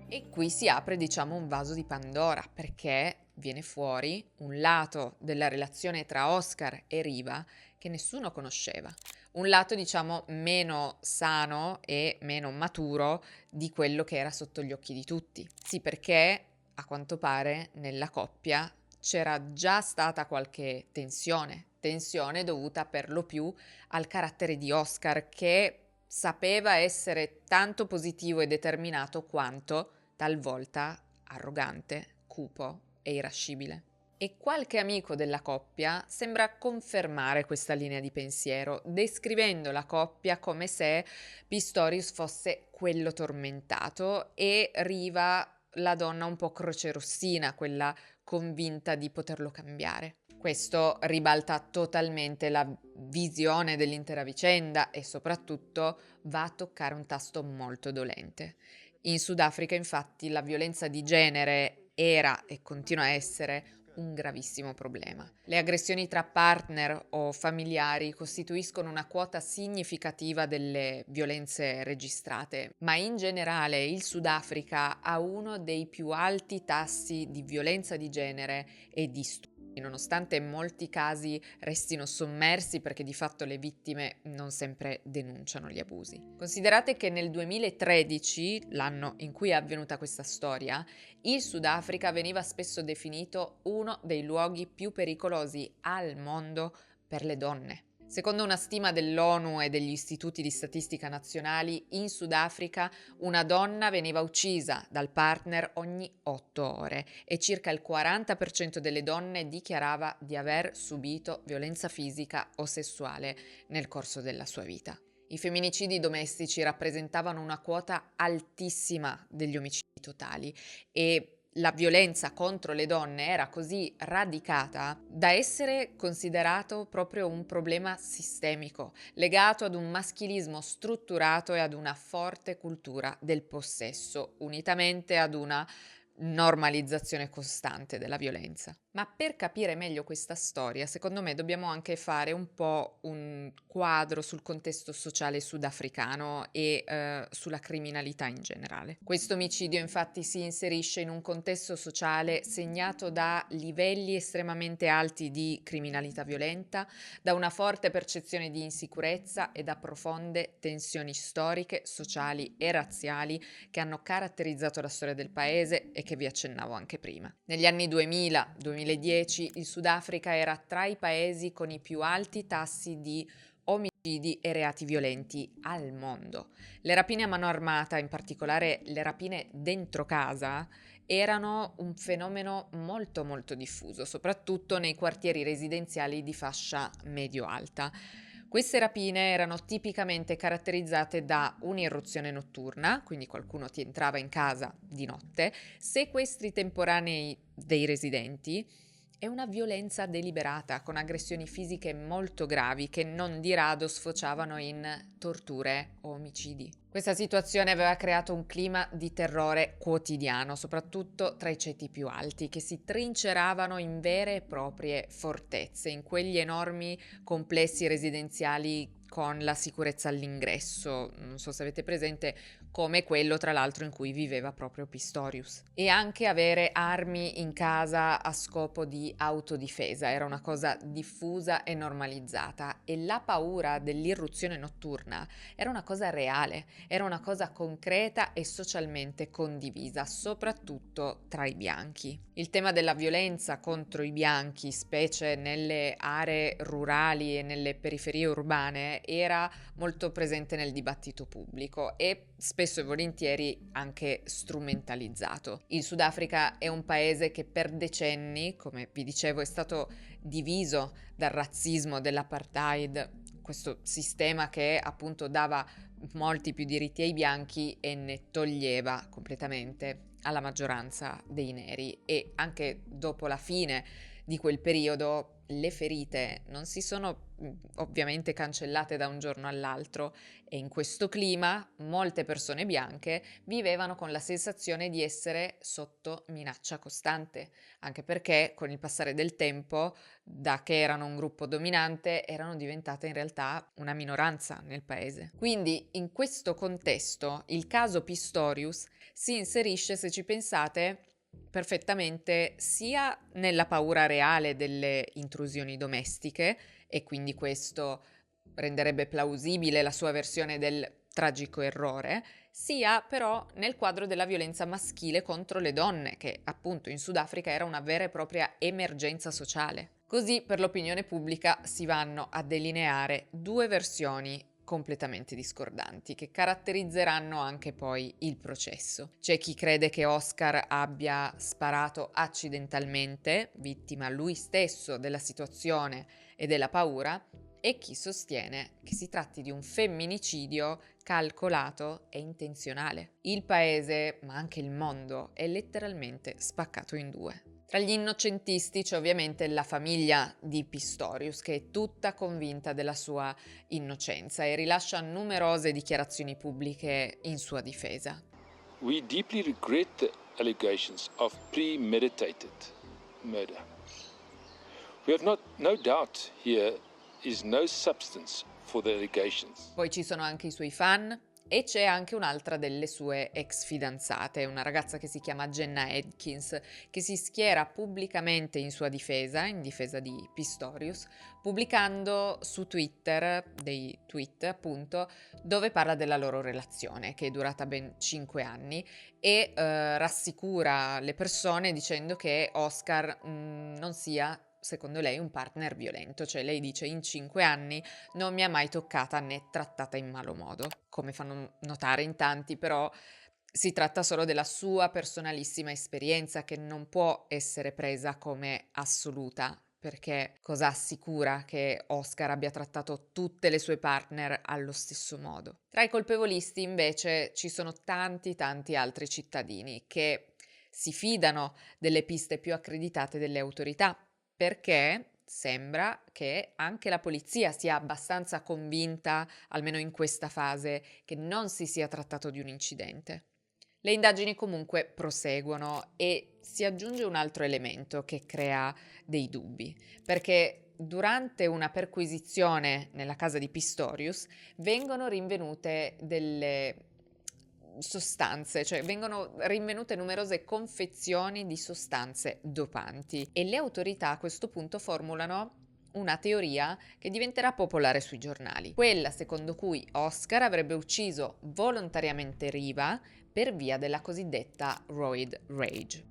E qui si apre, diciamo, un vaso di Pandora, perché viene fuori un lato della relazione tra Oscar e Riva che nessuno conosceva. Un lato, diciamo, meno sano e meno maturo di quello che era sotto gli occhi di tutti. Sì, perché a quanto pare nella coppia c'era già stata qualche tensione dovuta per lo più al carattere di Oscar, che sapeva essere tanto positivo e determinato quanto talvolta arrogante, cupo e irascibile. E qualche amico della coppia sembra confermare questa linea di pensiero, descrivendo la coppia come se Pistorius fosse quello tormentato e Riva la donna un po' crocerossina, quella convinta di poterlo cambiare. Questo ribalta totalmente la visione dell'intera vicenda e soprattutto va a toccare un tasto molto dolente. In Sudafrica, infatti, la violenza di genere era e continua a essere un gravissimo problema. Le aggressioni tra partner o familiari costituiscono una quota significativa delle violenze registrate, ma in generale il Sudafrica ha uno dei più alti tassi di violenza di genere e di stupro, nonostante molti casi restino sommersi perché di fatto le vittime non sempre denunciano gli abusi. Considerate che nel 2013, l'anno in cui è avvenuta questa storia, il Sudafrica veniva spesso definito uno dei luoghi più pericolosi al mondo per le donne. Secondo una stima dell'ONU e degli istituti di statistica nazionali, in Sudafrica una donna veniva uccisa dal partner ogni 8 ore e circa il 40% delle donne dichiarava di aver subito violenza fisica o sessuale nel corso della sua vita. I femminicidi domestici rappresentavano una quota altissima degli omicidi totali e la violenza contro le donne era così radicata da essere considerato proprio un problema sistemico, legato ad un maschilismo strutturato e ad una forte cultura del possesso, unitamente ad una normalizzazione costante della violenza. Ma per capire meglio questa storia, secondo me dobbiamo anche fare un po' un quadro sul contesto sociale sudafricano e sulla criminalità in generale. Questo omicidio infatti si inserisce in un contesto sociale segnato da livelli estremamente alti di criminalità violenta, da una forte percezione di insicurezza e da profonde tensioni storiche, sociali e razziali che hanno caratterizzato la storia del paese e che vi accennavo anche prima. Negli anni 2000-2010 il Sudafrica era tra i paesi con i più alti tassi di omicidi e reati violenti al mondo. Le rapine a mano armata, in particolare le rapine dentro casa, erano un fenomeno molto molto diffuso, soprattutto nei quartieri residenziali di fascia medio-alta. Queste rapine erano tipicamente caratterizzate da un'irruzione notturna, quindi qualcuno ti entrava in casa di notte, sequestri temporanei dei residenti e una violenza deliberata con aggressioni fisiche molto gravi che non di rado sfociavano in torture o omicidi. Questa situazione aveva creato un clima di terrore quotidiano, soprattutto tra i ceti più alti, che si trinceravano in vere e proprie fortezze, in quegli enormi complessi residenziali con la sicurezza all'ingresso, non so se avete presente, come quello tra l'altro in cui viveva proprio Pistorius. E anche avere armi in casa a scopo di autodifesa era una cosa diffusa e normalizzata, e la paura dell'irruzione notturna era una cosa reale, era una cosa concreta e socialmente condivisa, soprattutto tra i bianchi. Il tema della violenza contro i bianchi, specie nelle aree rurali e nelle periferie urbane, era molto presente nel dibattito pubblico e spesso e volentieri anche strumentalizzato. Il Sudafrica è un paese che per decenni, come vi dicevo, è stato diviso dal razzismo dell'apartheid, questo sistema che appunto dava molti più diritti ai bianchi e ne toglieva completamente alla maggioranza dei neri, e anche dopo la fine di quel periodo le ferite non si sono ovviamente cancellate da un giorno all'altro e in questo clima molte persone bianche vivevano con la sensazione di essere sotto minaccia costante, anche perché con il passare del tempo, da che erano un gruppo dominante, erano diventate in realtà una minoranza nel paese. Quindi in questo contesto il caso Pistorius si inserisce, se ci pensate, perfettamente sia nella paura reale delle intrusioni domestiche, e quindi questo renderebbe plausibile la sua versione del tragico errore, sia però nel quadro della violenza maschile contro le donne, che appunto in Sudafrica era una vera e propria emergenza sociale. Così per l'opinione pubblica si vanno a delineare due versioni completamente discordanti che caratterizzeranno anche poi il processo. C'è chi crede che Oscar abbia sparato accidentalmente, vittima lui stesso della situazione e della paura, e chi sostiene che si tratti di un femminicidio calcolato e intenzionale. Il paese, ma anche il mondo, è letteralmente spaccato in due. Tra gli innocentisti c'è ovviamente la famiglia di Pistorius, che è tutta convinta della sua innocenza e rilascia numerose dichiarazioni pubbliche in sua difesa. We deeply regret the allegations of premeditated murder. We have no doubt here is no substance for the allegations. Poi ci sono anche i suoi fan e c'è anche un'altra delle sue ex fidanzate, una ragazza che si chiama Jenna Adkins, che si schiera pubblicamente in sua difesa, in difesa di Pistorius, pubblicando su Twitter dei tweet appunto dove parla della loro relazione, che è durata ben 5 anni, e rassicura le persone dicendo che Oscar non sia, secondo lei, un partner violento. Cioè lei dice: in 5 anni non mi ha mai toccata né trattata in malo modo. Come fanno notare in tanti, però si tratta solo della sua personalissima esperienza, che non può essere presa come assoluta, perché cosa assicura che Oscar abbia trattato tutte le sue partner allo stesso modo? Tra i colpevolisti invece ci sono tanti altri cittadini che si fidano delle piste più accreditate delle autorità, perché sembra che anche la polizia sia abbastanza convinta, almeno in questa fase, che non si sia trattato di un incidente. Le indagini comunque proseguono e si aggiunge un altro elemento che crea dei dubbi, perché durante una perquisizione nella casa di Pistorius vengono rinvenute delle sostanze, cioè vengono rinvenute numerose confezioni di sostanze dopanti, e le autorità a questo punto formulano una teoria che diventerà popolare sui giornali, quella secondo cui Oscar avrebbe ucciso volontariamente Riva per via della cosiddetta roid rage.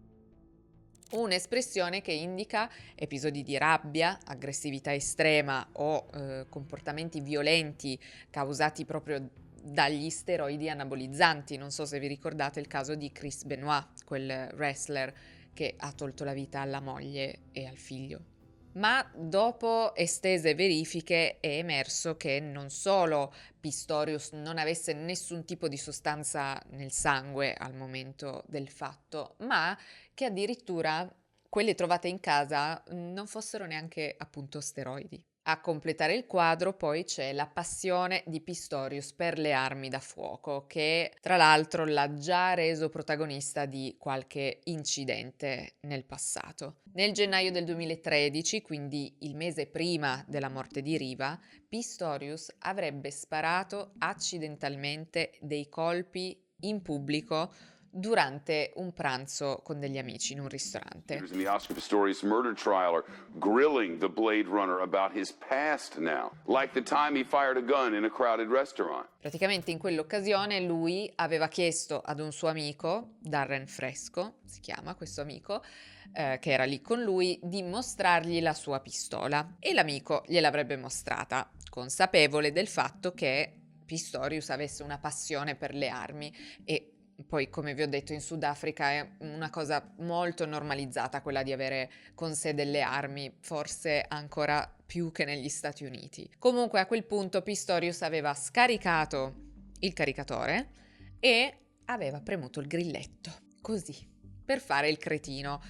Un'espressione che indica episodi di rabbia, aggressività estrema o comportamenti violenti causati proprio dagli steroidi anabolizzanti. Non so se vi ricordate il caso di Chris Benoit, quel wrestler che ha tolto la vita alla moglie e al figlio. Ma dopo estese verifiche è emerso che non solo Pistorius non avesse nessun tipo di sostanza nel sangue al momento del fatto, ma che addirittura quelle trovate in casa non fossero neanche appunto steroidi. A completare il quadro poi c'è la passione di Pistorius per le armi da fuoco, che tra l'altro l'ha già reso protagonista di qualche incidente nel passato. Nel gennaio del 2013, quindi il mese prima della morte di Riva, Pistorius avrebbe sparato accidentalmente dei colpi in pubblico durante un pranzo con degli amici in un ristorante. In the Oscar Pistorius murder trial are grilling the Blade Runner about his past now, like the time he fired a gun in a crowded restaurant. Praticamente in quell'occasione lui aveva chiesto ad un suo amico, Darren Fresco, si chiama questo amico, che era lì con lui, di mostrargli la sua pistola, e l'amico gliel'avrebbe mostrata, consapevole del fatto che Pistorius avesse una passione per le armi. E poi, come vi ho detto, in Sudafrica è una cosa molto normalizzata quella di avere con sé delle armi, forse ancora più che negli Stati Uniti. Comunque a quel punto Pistorius aveva scaricato il caricatore e aveva premuto il grilletto, così, per fare il cretino.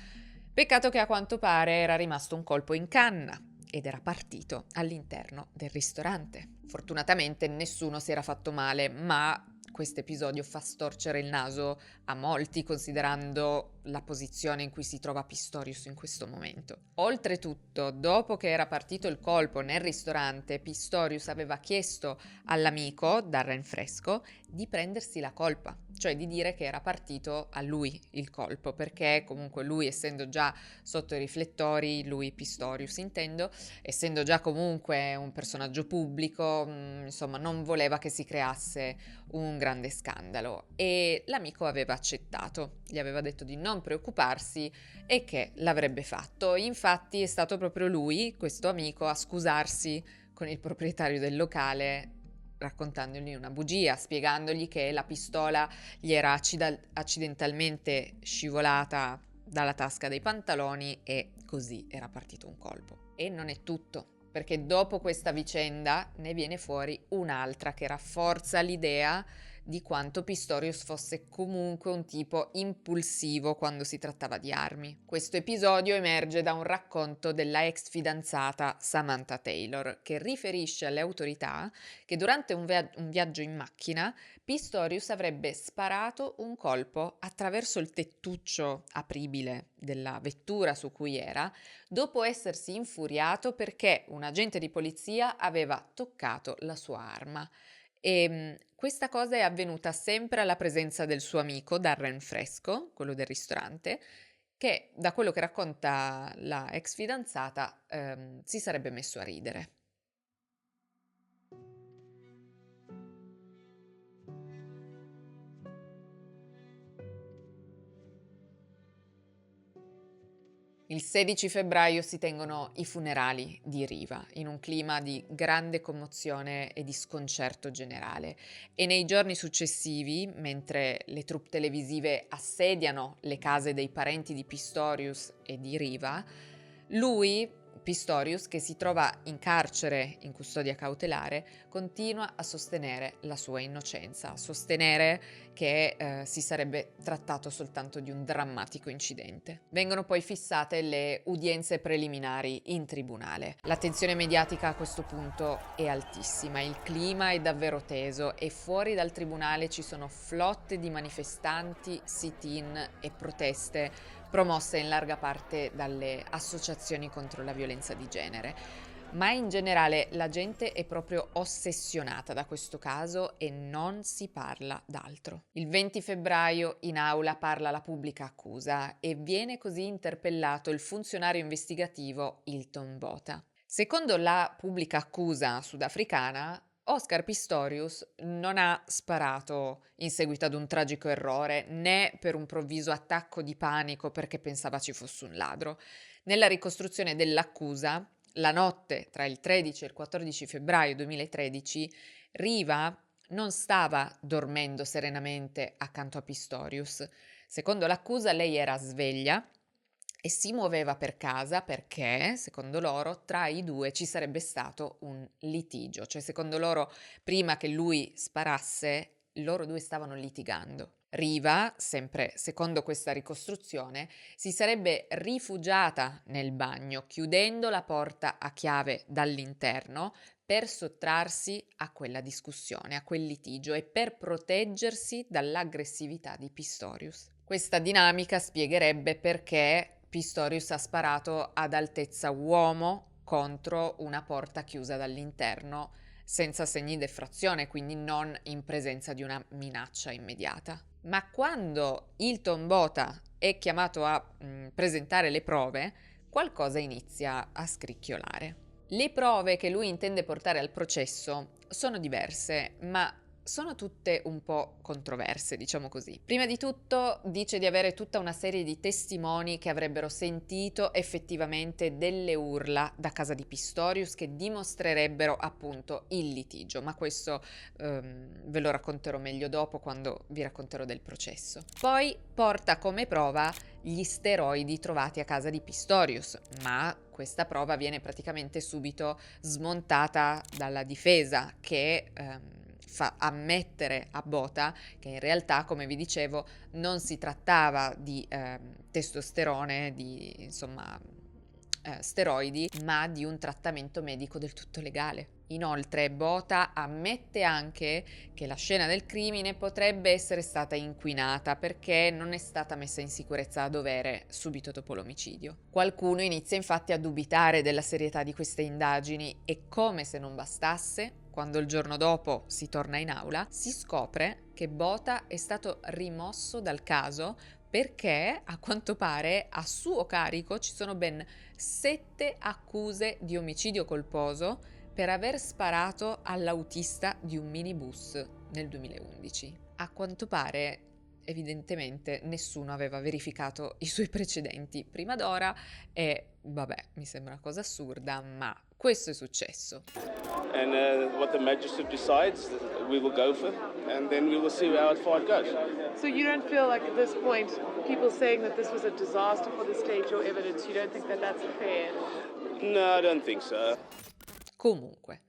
Peccato che a quanto pare era rimasto un colpo in canna ed era partito all'interno del ristorante. Fortunatamente nessuno si era fatto male, ma questo episodio fa storcere il naso a molti, considerando la posizione in cui si trova Pistorius in questo momento. Oltretutto, dopo che era partito il colpo nel ristorante, Pistorius aveva chiesto all'amico, Darren Fresco, di prendersi la colpa, cioè di dire che era partito a lui il colpo, perché comunque lui, essendo già sotto i riflettori, lui Pistorius intendo, essendo già comunque un personaggio pubblico, insomma non voleva che si creasse un grande scandalo, e l'amico aveva accettato, gli aveva detto di non preoccuparsi e che l'avrebbe fatto. Infatti è stato proprio lui, questo amico, a scusarsi con il proprietario del locale, raccontandogli una bugia, spiegandogli che la pistola gli era accidentalmente scivolata dalla tasca dei pantaloni e così era partito un colpo. E non è tutto, perché dopo questa vicenda ne viene fuori un'altra che rafforza l'idea di quanto Pistorius fosse comunque un tipo impulsivo quando si trattava di armi. Questo episodio emerge da un racconto della ex fidanzata Samantha Taylor, che riferisce alle autorità che durante un viaggio in macchina Pistorius avrebbe sparato un colpo attraverso il tettuccio apribile della vettura su cui era, dopo essersi infuriato perché un agente di polizia aveva toccato la sua arma. E questa cosa è avvenuta sempre alla presenza del suo amico Darren Fresco, quello del ristorante, che da quello che racconta la ex fidanzata si sarebbe messo a ridere. Il 16 febbraio si tengono i funerali di Riva, in un clima di grande commozione e di sconcerto generale. E nei giorni successivi, mentre le troupe televisive assediano le case dei parenti di Pistorius e di Riva, lui, Pistorius, che si trova in carcere in custodia cautelare, continua a sostenere la sua innocenza, a sostenere che si sarebbe trattato soltanto di un drammatico incidente. Vengono poi fissate le udienze preliminari in tribunale. La tensione mediatica a questo punto è altissima, il clima è davvero teso e fuori dal tribunale ci sono flotte di manifestanti, sit-in e proteste promosse in larga parte dalle associazioni contro la violenza di genere. Ma in generale la gente è proprio ossessionata da questo caso e non si parla d'altro. Il 20 febbraio in aula parla la pubblica accusa e viene così interpellato il funzionario investigativo Hilton Botha. Secondo la pubblica accusa sudafricana, Oscar Pistorius non ha sparato in seguito ad un tragico errore, né per un provviso attacco di panico perché pensava ci fosse un ladro. Nella ricostruzione dell'accusa, la notte tra il 13 e il 14 febbraio 2013, Riva non stava dormendo serenamente accanto a Pistorius. Secondo l'accusa, lei era sveglia e si muoveva per casa perché, secondo loro, tra i due ci sarebbe stato un litigio. Cioè, secondo loro, prima che lui sparasse, loro due stavano litigando. Riva, sempre secondo questa ricostruzione, si sarebbe rifugiata nel bagno, chiudendo la porta a chiave dall'interno per sottrarsi a quella discussione, a quel litigio e per proteggersi dall'aggressività di Pistorius. Questa dinamica spiegherebbe perché Pistorius ha sparato ad altezza uomo contro una porta chiusa dall'interno senza segni di effrazione, quindi non in presenza di una minaccia immediata. Ma quando Hilton Botha è chiamato a presentare le prove, qualcosa inizia a scricchiolare. Le prove che lui intende portare al processo sono diverse, ma sono tutte un po' controverse, diciamo così. Prima di tutto dice di avere tutta una serie di testimoni che avrebbero sentito effettivamente delle urla da casa di Pistorius che dimostrerebbero appunto il litigio, ma questo ve lo racconterò meglio dopo quando vi racconterò del processo. Poi porta come prova gli steroidi trovati a casa di Pistorius, ma questa prova viene praticamente subito smontata dalla difesa che fa ammettere a Botha che in realtà, come vi dicevo, non si trattava di testosterone, di insomma steroidi, ma di un trattamento medico del tutto legale. Inoltre Botha ammette anche che la scena del crimine potrebbe essere stata inquinata perché non è stata messa in sicurezza a dovere subito dopo l'omicidio. Qualcuno inizia infatti a dubitare della serietà di queste indagini e, come se non bastasse, quando il giorno dopo si torna in aula, si scopre che Botha è stato rimosso dal caso perché, a quanto pare, a suo carico ci sono ben 7 accuse di omicidio colposo per aver sparato all'autista di un minibus nel 2011. A quanto pare, evidentemente, nessuno aveva verificato i suoi precedenti prima d'ora e, vabbè, mi sembra una cosa assurda, ma questo è successo. And what the magistrate decides, we will go for, and then we will see how the fight goes. So you don't feel like at this point, people saying that this was a disaster for the state, your evidence, you don't think that that's fair? No, I don't think so. Comunque,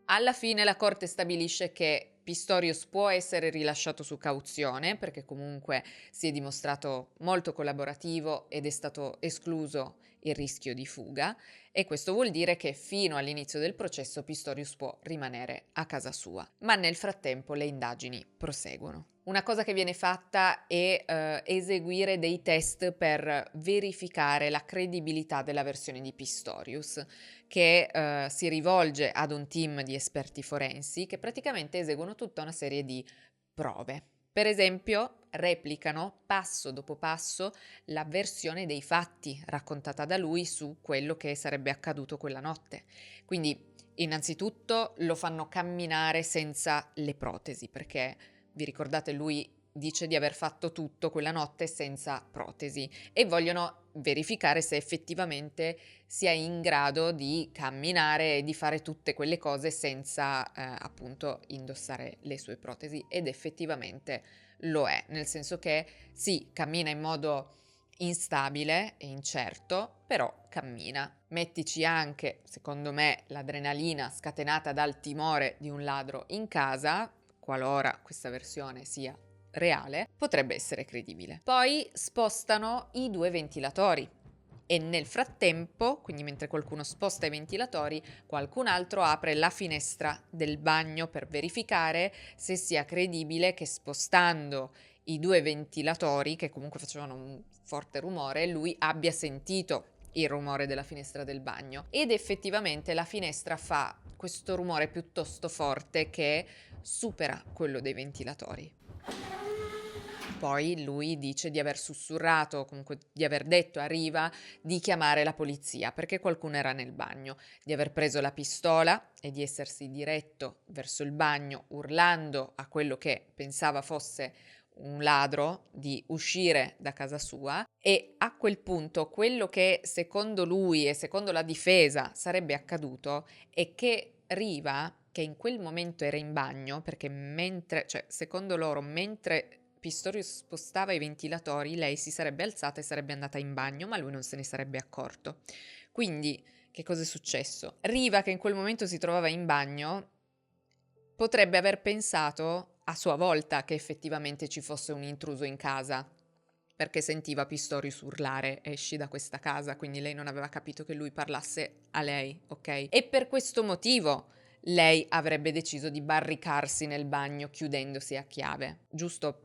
alla fine la Corte stabilisce che Pistorius può essere rilasciato su cauzione perché comunque si è dimostrato molto collaborativo ed è stato escluso il rischio di fuga, e questo vuol dire che fino all'inizio del processo Pistorius può rimanere a casa sua. Ma nel frattempo le indagini proseguono. Una cosa che viene fatta è eseguire dei test per verificare la credibilità della versione di Pistorius, che si rivolge ad un team di esperti forensi che praticamente eseguono tutta una serie di prove. Per esempio, replicano passo dopo passo la versione dei fatti raccontata da lui su quello che sarebbe accaduto quella notte. Quindi, innanzitutto, lo fanno camminare senza le protesi, perché, vi ricordate, lui dice di aver fatto tutto quella notte senza protesi, e vogliono verificare se effettivamente sia in grado di camminare e di fare tutte quelle cose senza appunto indossare le sue protesi, ed effettivamente lo è, nel senso che sì, cammina in modo instabile e incerto, però cammina. Mettici anche, secondo me, l'adrenalina scatenata dal timore di un ladro in casa, qualora questa versione sia reale, potrebbe essere credibile. Poi spostano i 2 ventilatori e nel frattempo, quindi mentre qualcuno sposta i ventilatori, qualcun altro apre la finestra del bagno per verificare se sia credibile che, spostando i 2 ventilatori, che comunque facevano un forte rumore, lui abbia sentito il rumore della finestra del bagno. Ed effettivamente la finestra fa questo rumore piuttosto forte che supera quello dei ventilatori. Poi lui dice di aver sussurrato, comunque di aver detto a Riva di chiamare la polizia perché qualcuno era nel bagno, di aver preso la pistola e di essersi diretto verso il bagno urlando a quello che pensava fosse un ladro di uscire da casa sua, e a quel punto quello che secondo lui e secondo la difesa sarebbe accaduto è che Riva, che in quel momento era in bagno, perché secondo loro mentre Pistorius spostava i ventilatori, lei si sarebbe alzata e sarebbe andata in bagno, ma lui non se ne sarebbe accorto. Quindi, che cosa è successo? Riva, che in quel momento si trovava in bagno, potrebbe aver pensato a sua volta che effettivamente ci fosse un intruso in casa, perché sentiva Pistorius urlare "esci da questa casa", quindi lei non aveva capito che lui parlasse a lei, ok? E per questo motivo lei avrebbe deciso di barricarsi nel bagno chiudendosi a chiave, giusto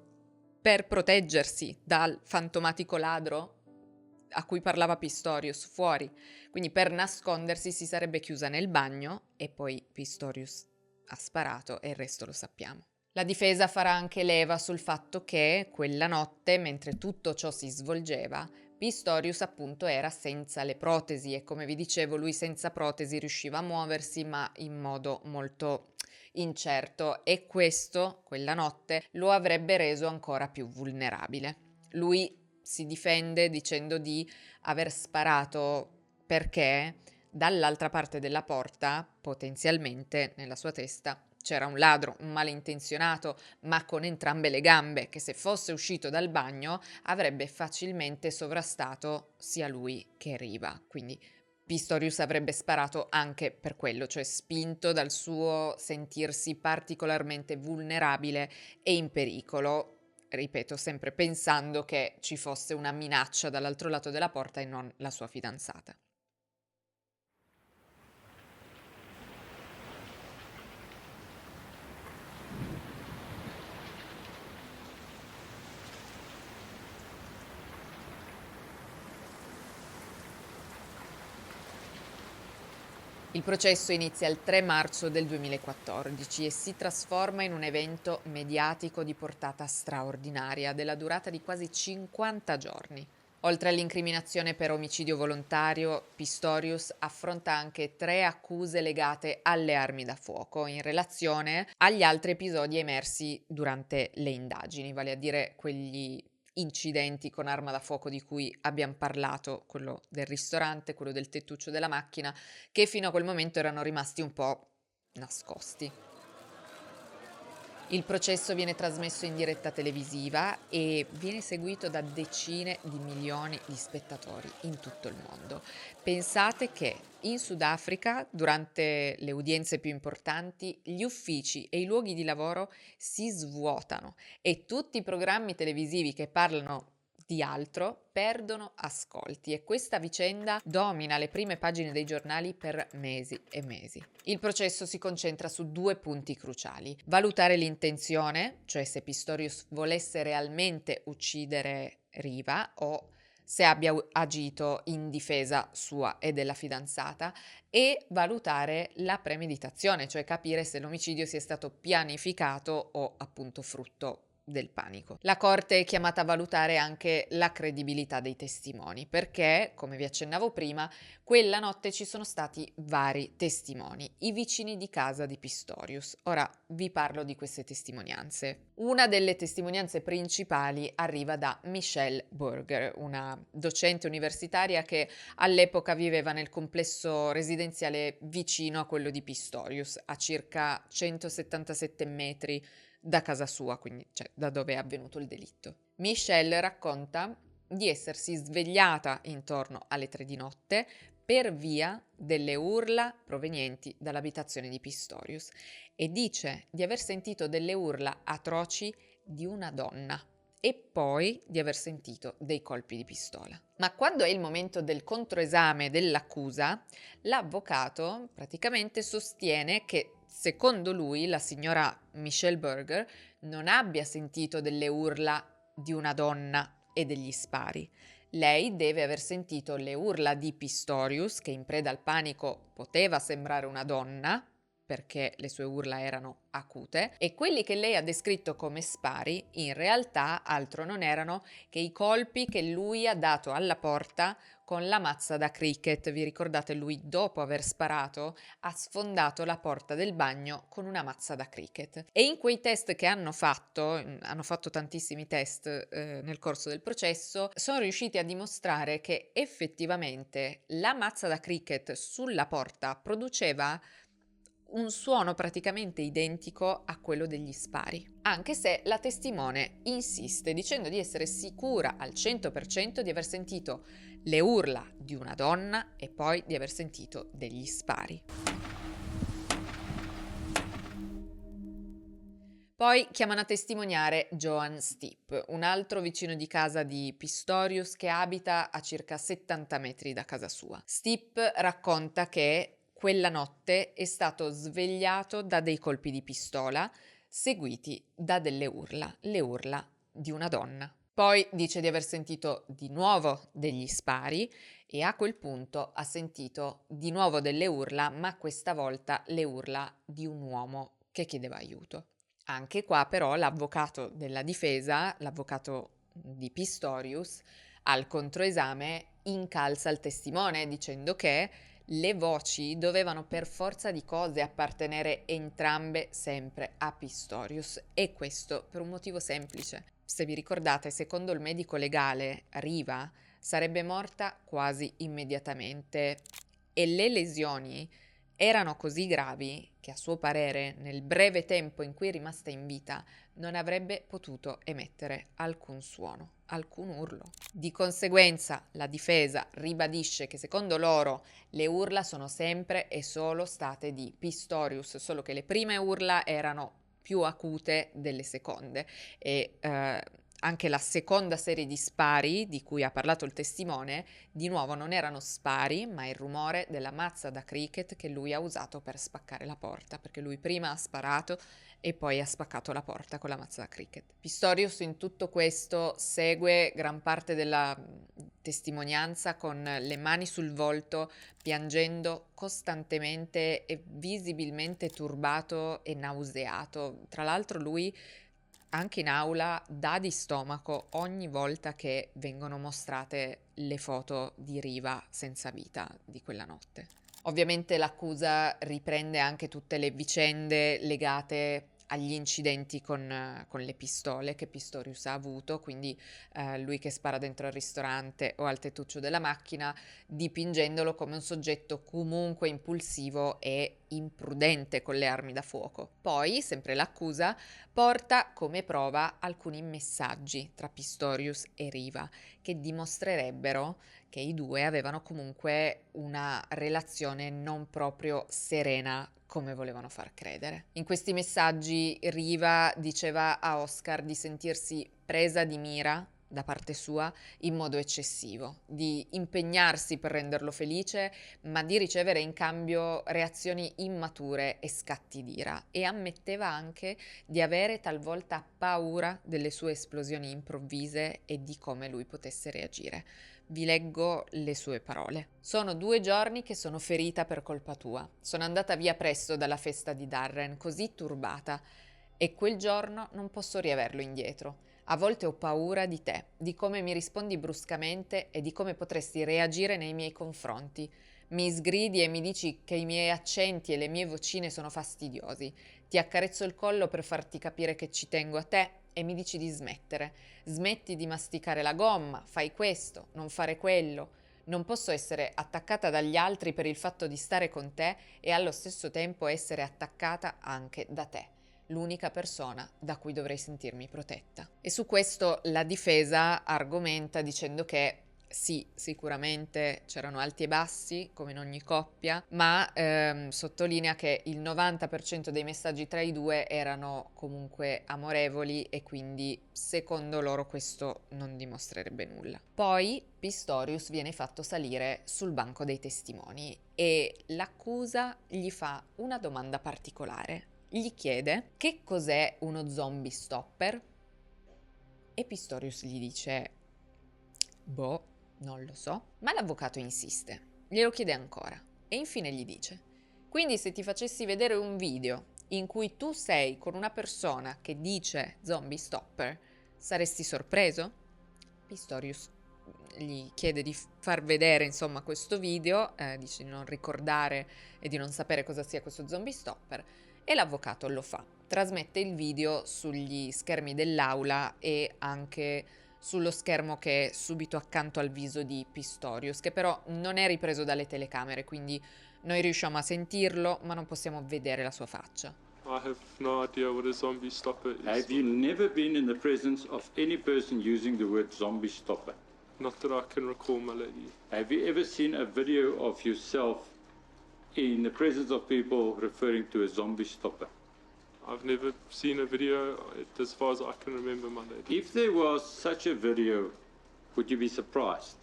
per proteggersi dal fantomatico ladro a cui parlava Pistorius fuori. Quindi per nascondersi si sarebbe chiusa nel bagno e poi Pistorius ha sparato e il resto lo sappiamo. La difesa farà anche leva sul fatto che quella notte, mentre tutto ciò si svolgeva, Pistorius appunto era senza le protesi e, come vi dicevo, lui senza protesi riusciva a muoversi ma in modo molto incerto, e questo, quella notte, lo avrebbe reso ancora più vulnerabile. Lui si difende dicendo di aver sparato perché dall'altra parte della porta, potenzialmente nella sua testa, c'era un ladro, un malintenzionato, ma con entrambe le gambe, che se fosse uscito dal bagno avrebbe facilmente sovrastato sia lui che Riva. Quindi Pistorius avrebbe sparato anche per quello, cioè spinto dal suo sentirsi particolarmente vulnerabile e in pericolo, ripeto, sempre pensando che ci fosse una minaccia dall'altro lato della porta e non la sua fidanzata. Il processo inizia il 3 marzo del 2014 e si trasforma in un evento mediatico di portata straordinaria, della durata di quasi 50 giorni. Oltre all'incriminazione per omicidio volontario, Pistorius affronta anche 3 accuse legate alle armi da fuoco in relazione agli altri episodi emersi durante le indagini, vale a dire quegli incidenti con arma da fuoco di cui abbiamo parlato, quello del ristorante, quello del tettuccio della macchina, che fino a quel momento erano rimasti un po' nascosti. Il processo viene trasmesso in diretta televisiva e viene seguito da decine di milioni di spettatori in tutto il mondo. Pensate che in Sudafrica, durante le udienze più importanti, gli uffici e i luoghi di lavoro si svuotano e tutti i programmi televisivi che parlano di altro perdono ascolti e questa vicenda domina le prime pagine dei giornali per mesi e mesi. Il processo si concentra su 2 punti cruciali: valutare l'intenzione, cioè se Pistorius volesse realmente uccidere Riva o se abbia agito in difesa sua e della fidanzata, e valutare la premeditazione, cioè capire se l'omicidio sia stato pianificato o appunto frutto del panico. La Corte è chiamata a valutare anche la credibilità dei testimoni, perché, come vi accennavo prima, quella notte ci sono stati vari testimoni, i vicini di casa di Pistorius. Ora vi parlo di queste testimonianze. Una delle testimonianze principali arriva da Michelle Burger, una docente universitaria che all'epoca viveva nel complesso residenziale vicino a quello di Pistorius, a circa 177 metri da casa sua, quindi cioè da dove è avvenuto il delitto. Michelle racconta di essersi svegliata intorno alle 3 di notte per via delle urla provenienti dall'abitazione di Pistorius e dice di aver sentito delle urla atroci di una donna e poi di aver sentito dei colpi di pistola. Ma quando è il momento del controesame dell'accusa, l'avvocato praticamente sostiene che secondo lui la signora Michelle Burger non abbia sentito delle urla di una donna e degli spari. Lei deve aver sentito le urla di Pistorius, che in preda al panico poteva sembrare una donna, perché le sue urla erano acute, e quelli che lei ha descritto come spari in realtà altro non erano che i colpi che lui ha dato alla porta con la mazza da cricket. Vi ricordate, lui dopo aver sparato ha sfondato la porta del bagno con una mazza da cricket. E in quei test che hanno fatto tantissimi test nel corso del processo, sono riusciti a dimostrare che effettivamente la mazza da cricket sulla porta produceva un suono praticamente identico a quello degli spari, anche se la testimone insiste dicendo di essere sicura al 100% di aver sentito le urla di una donna e poi di aver sentito degli spari. Poi chiamano a testimoniare Joan Stipp, un altro vicino di casa di Pistorius che abita a circa 70 metri da casa sua. Stipp racconta che quella notte è stato svegliato da dei colpi di pistola seguiti da delle urla, le urla di una donna. Poi dice di aver sentito di nuovo degli spari e a quel punto ha sentito di nuovo delle urla, ma questa volta le urla di un uomo che chiedeva aiuto. Anche qua però l'avvocato della difesa, l'avvocato di Pistorius, al controesame incalza il testimone dicendo che le voci dovevano per forza di cose appartenere entrambe sempre a Pistorius, e questo per un motivo semplice. Se vi ricordate, secondo il medico legale, Riva sarebbe morta quasi immediatamente e le lesioni erano così gravi che a suo parere nel breve tempo in cui è rimasta in vita non avrebbe potuto emettere alcun suono, alcun urlo. Di conseguenza la difesa ribadisce che secondo loro le urla sono sempre e solo state di Pistorius, solo che le prime urla erano più acute delle seconde e anche la seconda serie di spari di cui ha parlato il testimone, di nuovo non erano spari, ma il rumore della mazza da cricket che lui ha usato per spaccare la porta, perché lui prima ha sparato e poi ha spaccato la porta con la mazza da cricket. Pistorius in tutto questo segue gran parte della testimonianza con le mani sul volto, piangendo costantemente e visibilmente turbato e nauseato. Tra l'altro lui anche in aula dà di stomaco ogni volta che vengono mostrate le foto di Riva senza vita di quella notte. Ovviamente l'accusa riprende anche tutte le vicende legate agli incidenti con le pistole che Pistorius ha avuto, quindi lui che spara dentro al ristorante o al tettuccio della macchina, dipingendolo come un soggetto comunque impulsivo e imprudente con le armi da fuoco. Poi, sempre l'accusa, porta come prova alcuni messaggi tra Pistorius e Riva che dimostrerebbero che i due avevano comunque una relazione non proprio serena come volevano far credere. In questi messaggi Riva diceva a Oscar di sentirsi presa di mira da parte sua in modo eccessivo, di impegnarsi per renderlo felice, ma di ricevere in cambio reazioni immature e scatti d'ira, e ammetteva anche di avere talvolta paura delle sue esplosioni improvvise e di come lui potesse reagire. Vi leggo le sue parole. Sono 2 giorni che sono ferita per colpa tua. Sono andata via presto dalla festa di Darren, così turbata, e quel giorno non posso riaverlo indietro. A volte ho paura di te, di come mi rispondi bruscamente e di come potresti reagire nei miei confronti. Mi sgridi e mi dici che i miei accenti e le mie vocine sono fastidiosi. Ti accarezzo il collo per farti capire che ci tengo a te e mi dici di smettere. Smetti di masticare la gomma, fai questo, non fare quello. Non posso essere attaccata dagli altri per il fatto di stare con te e allo stesso tempo essere attaccata anche da te, l'unica persona da cui dovrei sentirmi protetta. E su questo la difesa argomenta dicendo che sì, sicuramente c'erano alti e bassi, come in ogni coppia, ma sottolinea che il 90% dei messaggi tra i due erano comunque amorevoli e quindi secondo loro questo non dimostrerebbe nulla. Poi Pistorius viene fatto salire sul banco dei testimoni e l'accusa gli fa una domanda particolare. Gli chiede che cos'è uno zombie stopper e Pistorius gli dice boh, non lo so, ma l'avvocato insiste, glielo chiede ancora e infine gli dice: quindi se ti facessi vedere un video in cui tu sei con una persona che dice zombie stopper, saresti sorpreso? Pistorius gli chiede di far vedere insomma questo video, dice di non ricordare e di non sapere cosa sia questo zombie stopper e l'avvocato lo fa, trasmette il video sugli schermi dell'aula e anche sullo schermo che è subito accanto al viso di Pistorius, che però non è ripreso dalle telecamere, quindi noi riusciamo a sentirlo, ma non possiamo vedere la sua faccia. I have no idea what a zombie stopper is. Have you never been in the presence of any person using the word zombie stopper? Not that I can recall, my lady. Have you ever seen a video of yourself in the presence of people referring to a zombie stopper? I've never seen a video as far as I can remember, my lady. If there was such a video, would you be surprised?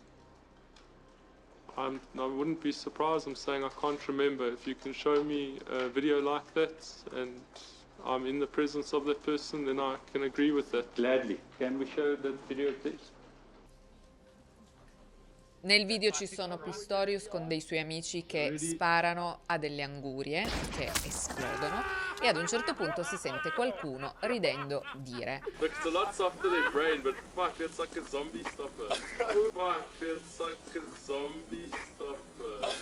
I wouldn't be surprised. I'm saying I can't remember. If you can show me a video like that and I'm in the presence of that person, then I can agree with that. Gladly. Can we show the video, please? Nel video ci sono Pistorius con dei suoi amici che sparano a delle angurie che esplodono e ad un certo punto si sente qualcuno ridendo dire: It's a lot softer than brain, but fuck, it's like a zombie stopper. Fuck, it's like a zombie stopper.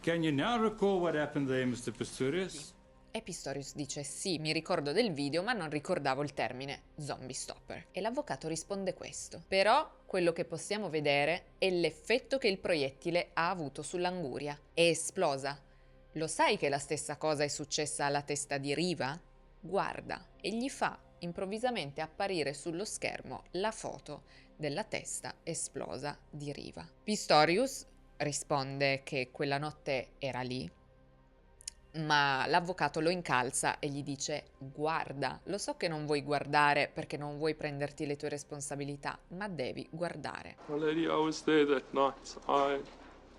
Can you now recall what happened there, Mr. Pistorius? E Pistorius dice: sì, mi ricordo del video, ma non ricordavo il termine zombie stopper. E l'avvocato risponde questo: però quello che possiamo vedere è l'effetto che il proiettile ha avuto sull'anguria. È esplosa. Lo sai che la stessa cosa è successa alla testa di Riva? Guarda, e gli fa improvvisamente apparire sullo schermo la foto della testa esplosa di Riva. Pistorius risponde che quella notte era lì, ma l'avvocato lo incalza e gli dice: guarda, lo so che non vuoi guardare perché non vuoi prenderti le tue responsabilità, ma devi guardare. My lady, I was there that night.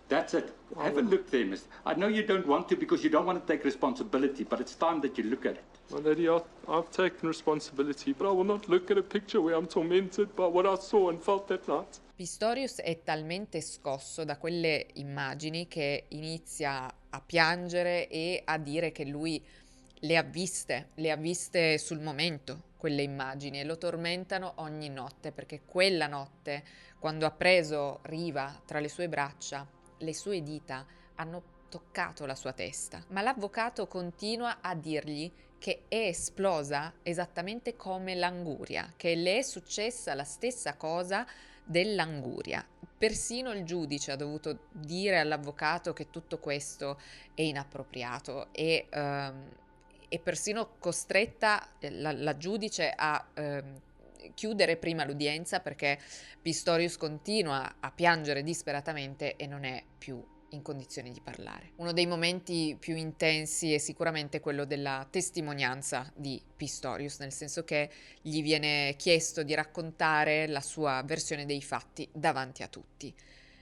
That's it. Have a look there, mister. I know you don't want to because you don't want to take responsibility, but it's time that you look at it. My lady, I've taken responsibility, but I will not look at a picture where I'm tormented by what I saw and felt that night. Pistorius è talmente scosso da quelle immagini che inizia a piangere e a dire che lui le ha viste sul momento, quelle immagini, e lo tormentano ogni notte, perché quella notte, quando ha preso Riva tra le sue braccia, le sue dita hanno toccato la sua testa. Ma l'avvocato continua a dirgli che è esplosa esattamente come l'anguria, che le è successa la stessa cosa dell'anguria. Persino il giudice ha dovuto dire all'avvocato che tutto questo è inappropriato e persino costretta la giudice a chiudere prima l'udienza, perché Pistorius continua a piangere disperatamente e non è più in condizioni di parlare. Uno dei momenti più intensi è sicuramente quello della testimonianza di Pistorius, nel senso che gli viene chiesto di raccontare la sua versione dei fatti davanti a tutti.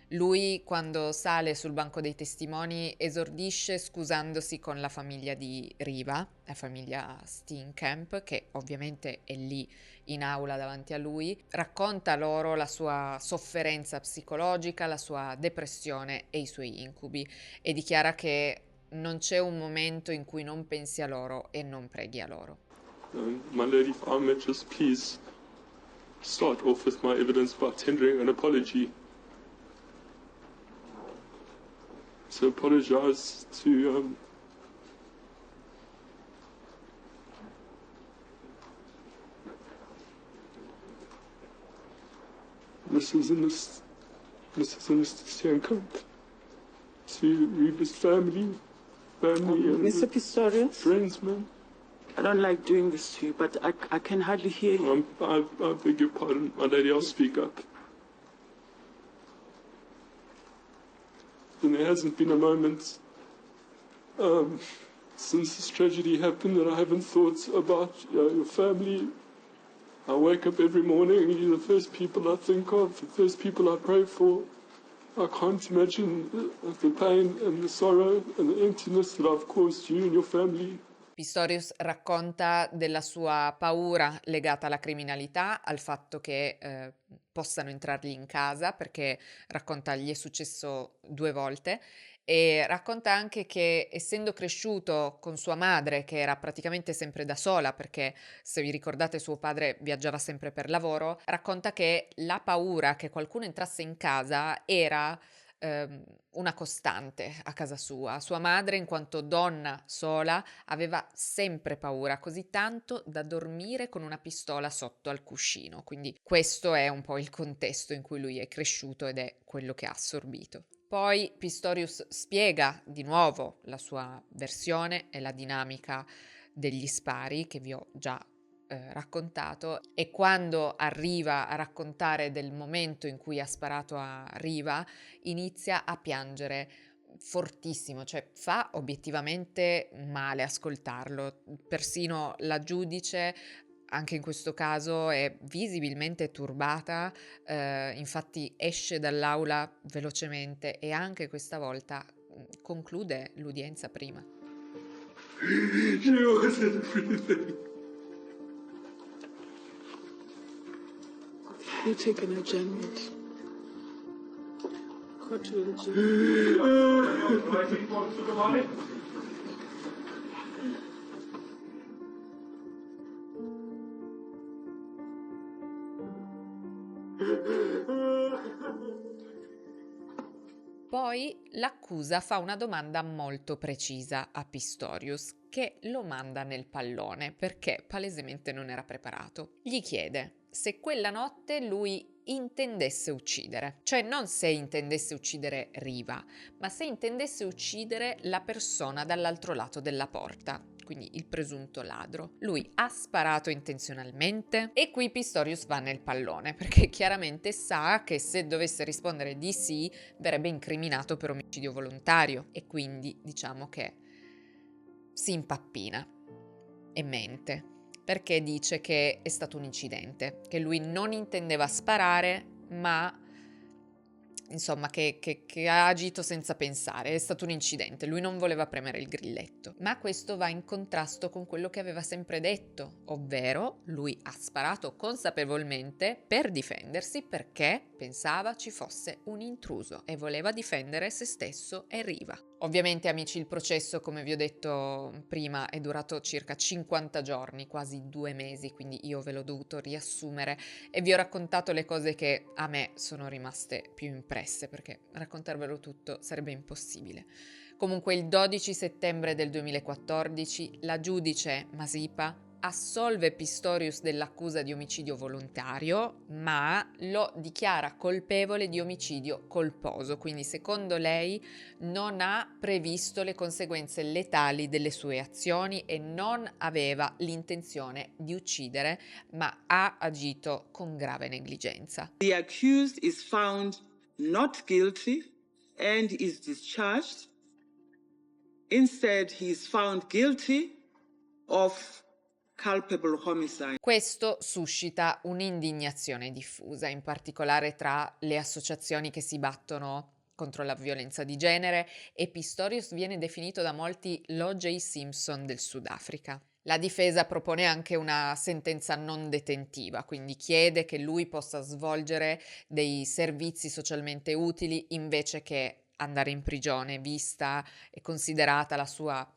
Lui, quando sale sul banco dei testimoni, esordisce scusandosi con la famiglia di Riva, la famiglia Steenkamp, che ovviamente è lì in aula davanti a lui, racconta loro la sua sofferenza psicologica, la sua depressione e i suoi incubi, e dichiara che non c'è un momento in cui non pensi a loro e non preghi a loro. My lady, if I may just please start off with my evidence by tendering an apology. To apologize to Mrs. and Mr. Steenkamp, to Reba's family and Mr. Pistorius? friends, man. I don't like doing this to you, but I can hardly hear you. I beg your pardon, my lady, I'll speak up. And there hasn't been a moment since this tragedy happened that I haven't thought about your family. I wake up every morning and you're the first people I think of, the first people I pray for. I can't imagine the pain and the sorrow and the emptiness that I've caused you and your family. Pistorius racconta della sua paura legata alla criminalità, al fatto che possano entrargli in casa, perché racconta gli è successo 2 volte, e racconta anche che, essendo cresciuto con sua madre, che era praticamente sempre da sola, perché se vi ricordate suo padre viaggiava sempre per lavoro, racconta che la paura che qualcuno entrasse in casa era una costante a casa sua. Sua madre, in quanto donna sola, aveva sempre paura, così tanto da dormire con una pistola sotto al cuscino. Quindi questo è un po' il contesto in cui lui è cresciuto ed è quello che ha assorbito. Poi Pistorius spiega di nuovo la sua versione e la dinamica degli spari che vi ho già raccontato, e quando arriva a raccontare del momento in cui ha sparato a Riva inizia a piangere fortissimo, cioè fa obiettivamente male ascoltarlo. Persino la giudice anche in questo caso è visibilmente turbata, infatti esce dall'aula velocemente e anche questa volta conclude l'udienza prima. You're taking a judgment. Poi l'accusa fa una domanda molto precisa a Pistorius, che lo manda nel pallone perché palesemente non era preparato. Gli chiede se quella notte lui intendesse uccidere, cioè non se intendesse uccidere Riva, ma se intendesse uccidere la persona dall'altro lato della porta, quindi il presunto ladro. Lui ha sparato intenzionalmente, e qui Pistorius va nel pallone perché chiaramente sa che se dovesse rispondere di sì verrebbe incriminato per omicidio volontario, e quindi diciamo che si impappina e mente, perché dice che è stato un incidente, che lui non intendeva sparare, ma insomma che ha agito senza pensare, è stato un incidente, lui non voleva premere il grilletto. Ma questo va in contrasto con quello che aveva sempre detto, ovvero lui ha sparato consapevolmente per difendersi perché pensava ci fosse un intruso e voleva difendere se stesso e Riva. Ovviamente, amici, il processo, come vi ho detto prima, è durato circa 50 giorni, quasi 2 mesi, quindi io ve l'ho dovuto riassumere e vi ho raccontato le cose che a me sono rimaste più impresse, perché raccontarvelo tutto sarebbe impossibile. Comunque il 12 settembre del 2014 la giudice Masipa assolve Pistorius dell'accusa di omicidio volontario, ma lo dichiara colpevole di omicidio colposo, quindi secondo lei non ha previsto le conseguenze letali delle sue azioni e non aveva l'intenzione di uccidere, ma ha agito con grave negligenza. The accused is found not guilty and is discharged. Instead, he is found guilty of culpable homicide. Questo suscita un'indignazione diffusa, in particolare tra le associazioni che si battono contro la violenza di genere, e Pistorius viene definito da molti l'O.J. Simpson del Sudafrica. La difesa propone anche una sentenza non detentiva, quindi chiede che lui possa svolgere dei servizi socialmente utili invece che andare in prigione, vista e considerata la sua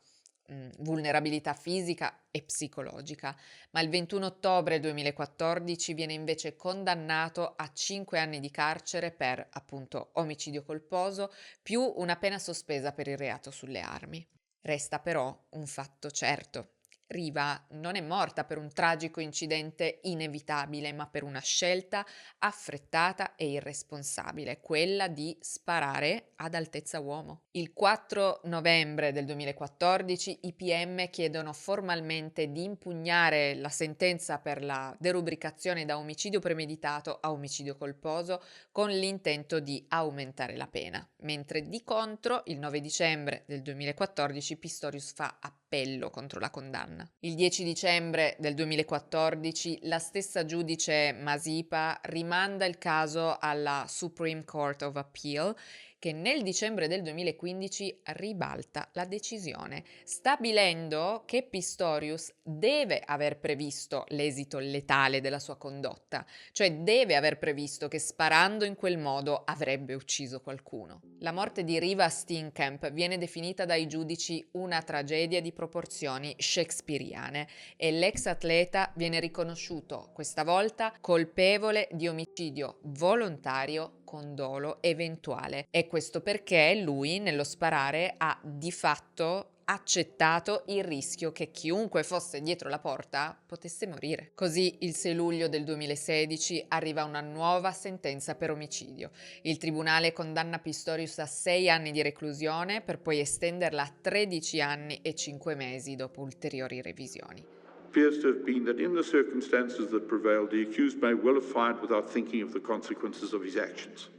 vulnerabilità fisica e psicologica, ma il 21 ottobre 2014 viene invece condannato a 5 anni di carcere per, appunto, omicidio colposo più una pena sospesa per il reato sulle armi. Resta però un fatto certo. Riva non è morta per un tragico incidente inevitabile, ma per una scelta affrettata e irresponsabile, quella di sparare ad altezza uomo. Il 4 novembre del 2014 i PM chiedono formalmente di impugnare la sentenza per la derubricazione da omicidio premeditato a omicidio colposo con l'intento di aumentare la pena, mentre di contro il 9 dicembre del 2014 Pistorius fa appello contro la condanna. Il 10 dicembre del 2014 la stessa giudice Masipa rimanda il caso alla Supreme Court of Appeal, che nel dicembre del 2015 ribalta la decisione, stabilendo che Pistorius deve aver previsto l'esito letale della sua condotta, cioè deve aver previsto che sparando in quel modo avrebbe ucciso qualcuno. La morte di Riva Steenkamp viene definita dai giudici una tragedia di proporzioni shakespeariane e l'ex atleta viene riconosciuto questa volta colpevole di omicidio volontario con dolo eventuale, e questo perché lui nello sparare ha di fatto accettato il rischio che chiunque fosse dietro la porta potesse morire. Così il 6 luglio del 2016 arriva una nuova sentenza per omicidio. Il tribunale condanna Pistorius a 6 anni di reclusione per poi estenderla a 13 anni e 5 mesi dopo ulteriori revisioni. Appears to have been that in the circumstances that prevailed, the accused may well have fired without thinking of the consequences of his actions.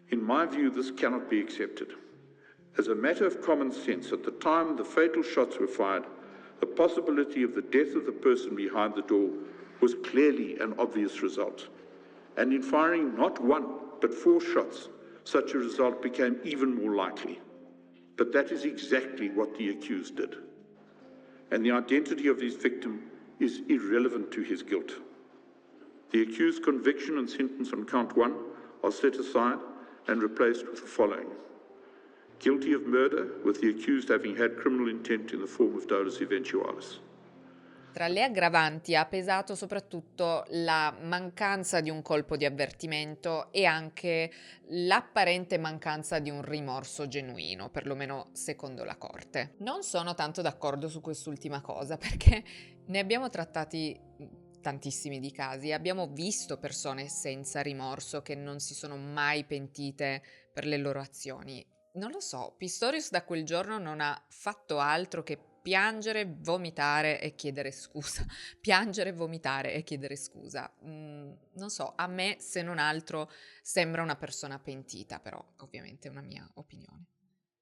In my view, this cannot be accepted. As a matter of common sense, at the time the fatal shots were fired, the possibility of the death of the person behind the door was clearly an obvious result. And in firing not 1, but 4 shots, such a result became even more likely. But that is exactly what the accused did. And the identity of his victim is irrelevant to his guilt. The accused's conviction and sentence on count 1 are set aside and replaced with the following: guilty of murder, with the accused having had criminal intent in the form of dolus eventualis. Tra le aggravanti ha pesato soprattutto la mancanza di un colpo di avvertimento e anche l'apparente mancanza di un rimorso genuino, perlomeno secondo la Corte. Non sono tanto d'accordo su quest'ultima cosa, perché ne abbiamo trattati tantissimi di casi, abbiamo visto persone senza rimorso che non si sono mai pentite per le loro azioni. Non lo so, Pistorius da quel giorno non ha fatto altro che piangere, vomitare e chiedere scusa. Piangere, vomitare e chiedere scusa. Non so, a me, se non altro, sembra una persona pentita, però ovviamente è una mia opinione.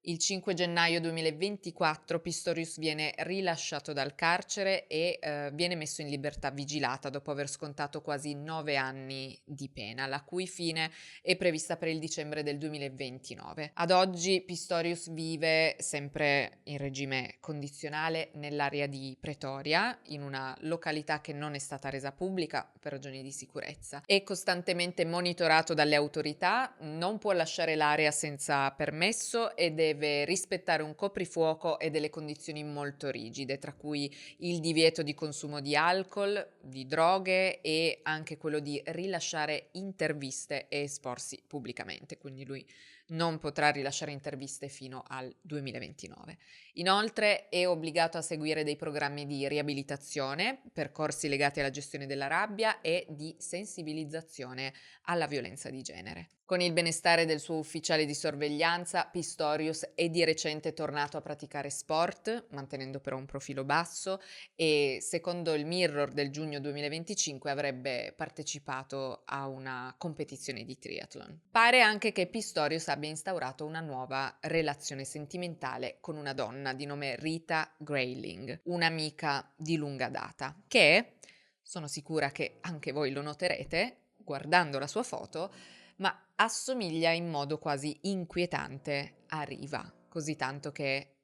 Il 5 gennaio 2024 Pistorius viene rilasciato dal carcere e viene messo in libertà vigilata dopo aver scontato quasi 9 anni di pena, la cui fine è prevista per il dicembre del 2029. Ad oggi Pistorius vive sempre in regime condizionale nell'area di Pretoria, in una località che non è stata resa pubblica per ragioni di sicurezza. È costantemente monitorato dalle autorità, non può lasciare l'area senza permesso e deve rispettare un coprifuoco e delle condizioni molto rigide, tra cui il divieto di consumo di alcol, di droghe e anche quello di rilasciare interviste e esporsi pubblicamente, quindi lui non potrà rilasciare interviste fino al 2029. Inoltre è obbligato a seguire dei programmi di riabilitazione, percorsi legati alla gestione della rabbia e di sensibilizzazione alla violenza di genere. Con il benestare del suo ufficiale di sorveglianza, Pistorius è di recente tornato a praticare sport, mantenendo però un profilo basso, e secondo il Mirror del giugno 2025 avrebbe partecipato a una competizione di triathlon. Pare anche che Pistorius abbia instaurato una nuova relazione sentimentale con una donna di nome Rita Grayling, un'amica di lunga data, che, sono sicura che anche voi lo noterete guardando la sua foto, ma assomiglia in modo quasi inquietante a Riva, così tanto che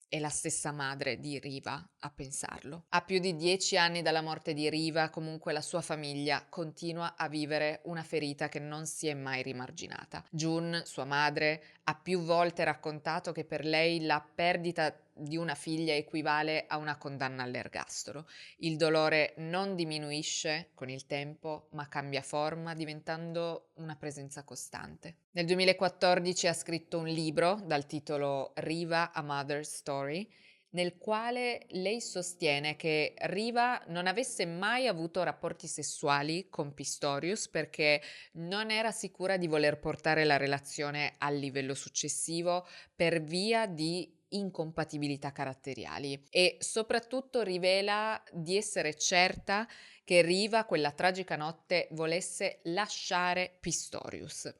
è la stessa madre di Riva a pensarlo. A più di 10 anni dalla morte di Riva, comunque la sua famiglia continua a vivere una ferita che non si è mai rimarginata. June, sua madre, ha più volte raccontato che per lei la perdita di una figlia equivale a una condanna all'ergastolo. Il dolore non diminuisce con il tempo, ma cambia forma, diventando una presenza costante. Nel 2014 ha scritto un libro dal titolo Riva, A Mother's Story, nel quale lei sostiene che Riva non avesse mai avuto rapporti sessuali con Pistorius perché non era sicura di voler portare la relazione al livello successivo per via di incompatibilità caratteriali, e soprattutto rivela di essere certa che Riva quella tragica notte volesse lasciare Pistorius,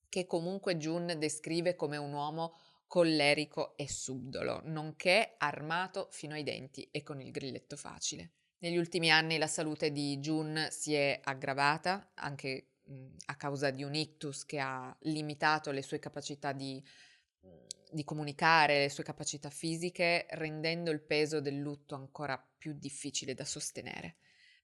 che comunque June descrive come un uomo collerico e subdolo, nonché armato fino ai denti e con il grilletto facile. Negli ultimi anni la salute di June si è aggravata anche a causa di un ictus che ha limitato le sue capacità di comunicare, le sue capacità fisiche, rendendo il peso del lutto ancora più difficile da sostenere.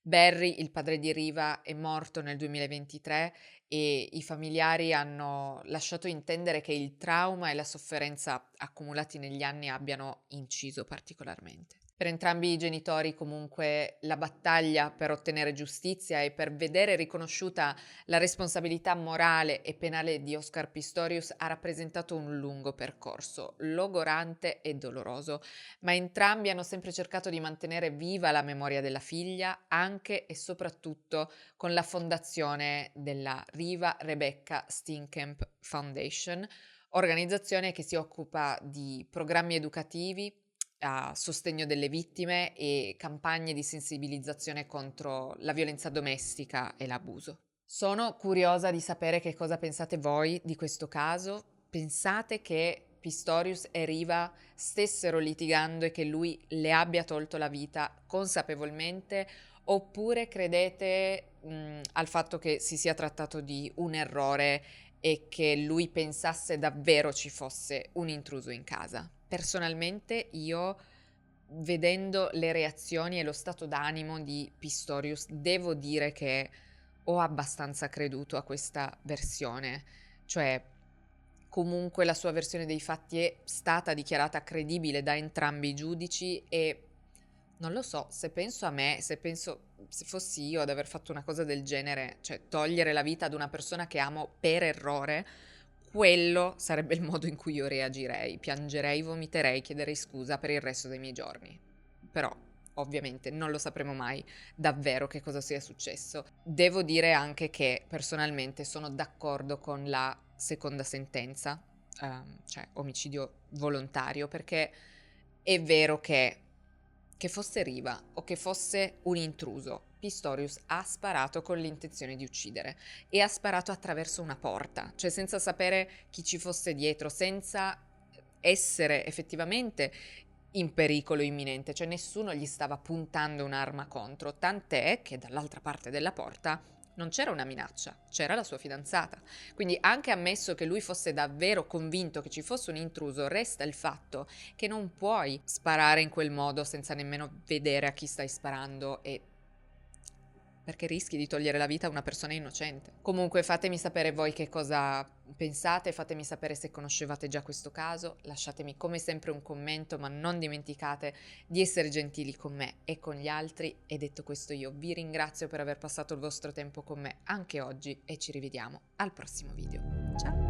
Barry, il padre di Riva, è morto nel 2023 e i familiari hanno lasciato intendere che il trauma e la sofferenza accumulati negli anni abbiano inciso particolarmente. Per entrambi i genitori comunque la battaglia per ottenere giustizia e per vedere riconosciuta la responsabilità morale e penale di Oscar Pistorius ha rappresentato un lungo percorso, logorante e doloroso, ma entrambi hanno sempre cercato di mantenere viva la memoria della figlia, anche e soprattutto con la fondazione della Riva Rebecca Steenkamp Foundation, organizzazione che si occupa di programmi educativi a sostegno delle vittime e campagne di sensibilizzazione contro la violenza domestica e l'abuso. Sono curiosa di sapere che cosa pensate voi di questo caso. Pensate che Pistorius e Riva stessero litigando e che lui le abbia tolto la vita consapevolmente, oppure credete al fatto che si sia trattato di un errore e che lui pensasse davvero ci fosse un intruso in casa? Personalmente io, vedendo le reazioni e lo stato d'animo di Pistorius, devo dire che ho abbastanza creduto a questa versione, cioè comunque la sua versione dei fatti è stata dichiarata credibile da entrambi i giudici e non lo so, se penso a me, se fossi io ad aver fatto una cosa del genere, cioè togliere la vita ad una persona che amo per errore, quello sarebbe il modo in cui io reagirei, piangerei, vomiterei, chiederei scusa per il resto dei miei giorni. Però, ovviamente, non lo sapremo mai davvero che cosa sia successo. Devo dire anche che, personalmente, sono d'accordo con la seconda sentenza, cioè omicidio volontario, perché è vero che fosse Riva o che fosse un intruso, Pistorius ha sparato con l'intenzione di uccidere e ha sparato attraverso una porta, cioè senza sapere chi ci fosse dietro, senza essere effettivamente in pericolo imminente, cioè nessuno gli stava puntando un'arma contro, tant'è che dall'altra parte della porta non c'era una minaccia, c'era la sua fidanzata. Quindi anche ammesso che lui fosse davvero convinto che ci fosse un intruso, resta il fatto che non puoi sparare in quel modo senza nemmeno vedere a chi stai sparando, e perché rischi di togliere la vita a una persona innocente. Comunque fatemi sapere voi che cosa pensate, fatemi sapere se conoscevate già questo caso, lasciatemi come sempre un commento, ma non dimenticate di essere gentili con me e con gli altri. E detto questo, io vi ringrazio per aver passato il vostro tempo con me anche oggi e ci rivediamo al prossimo video. Ciao!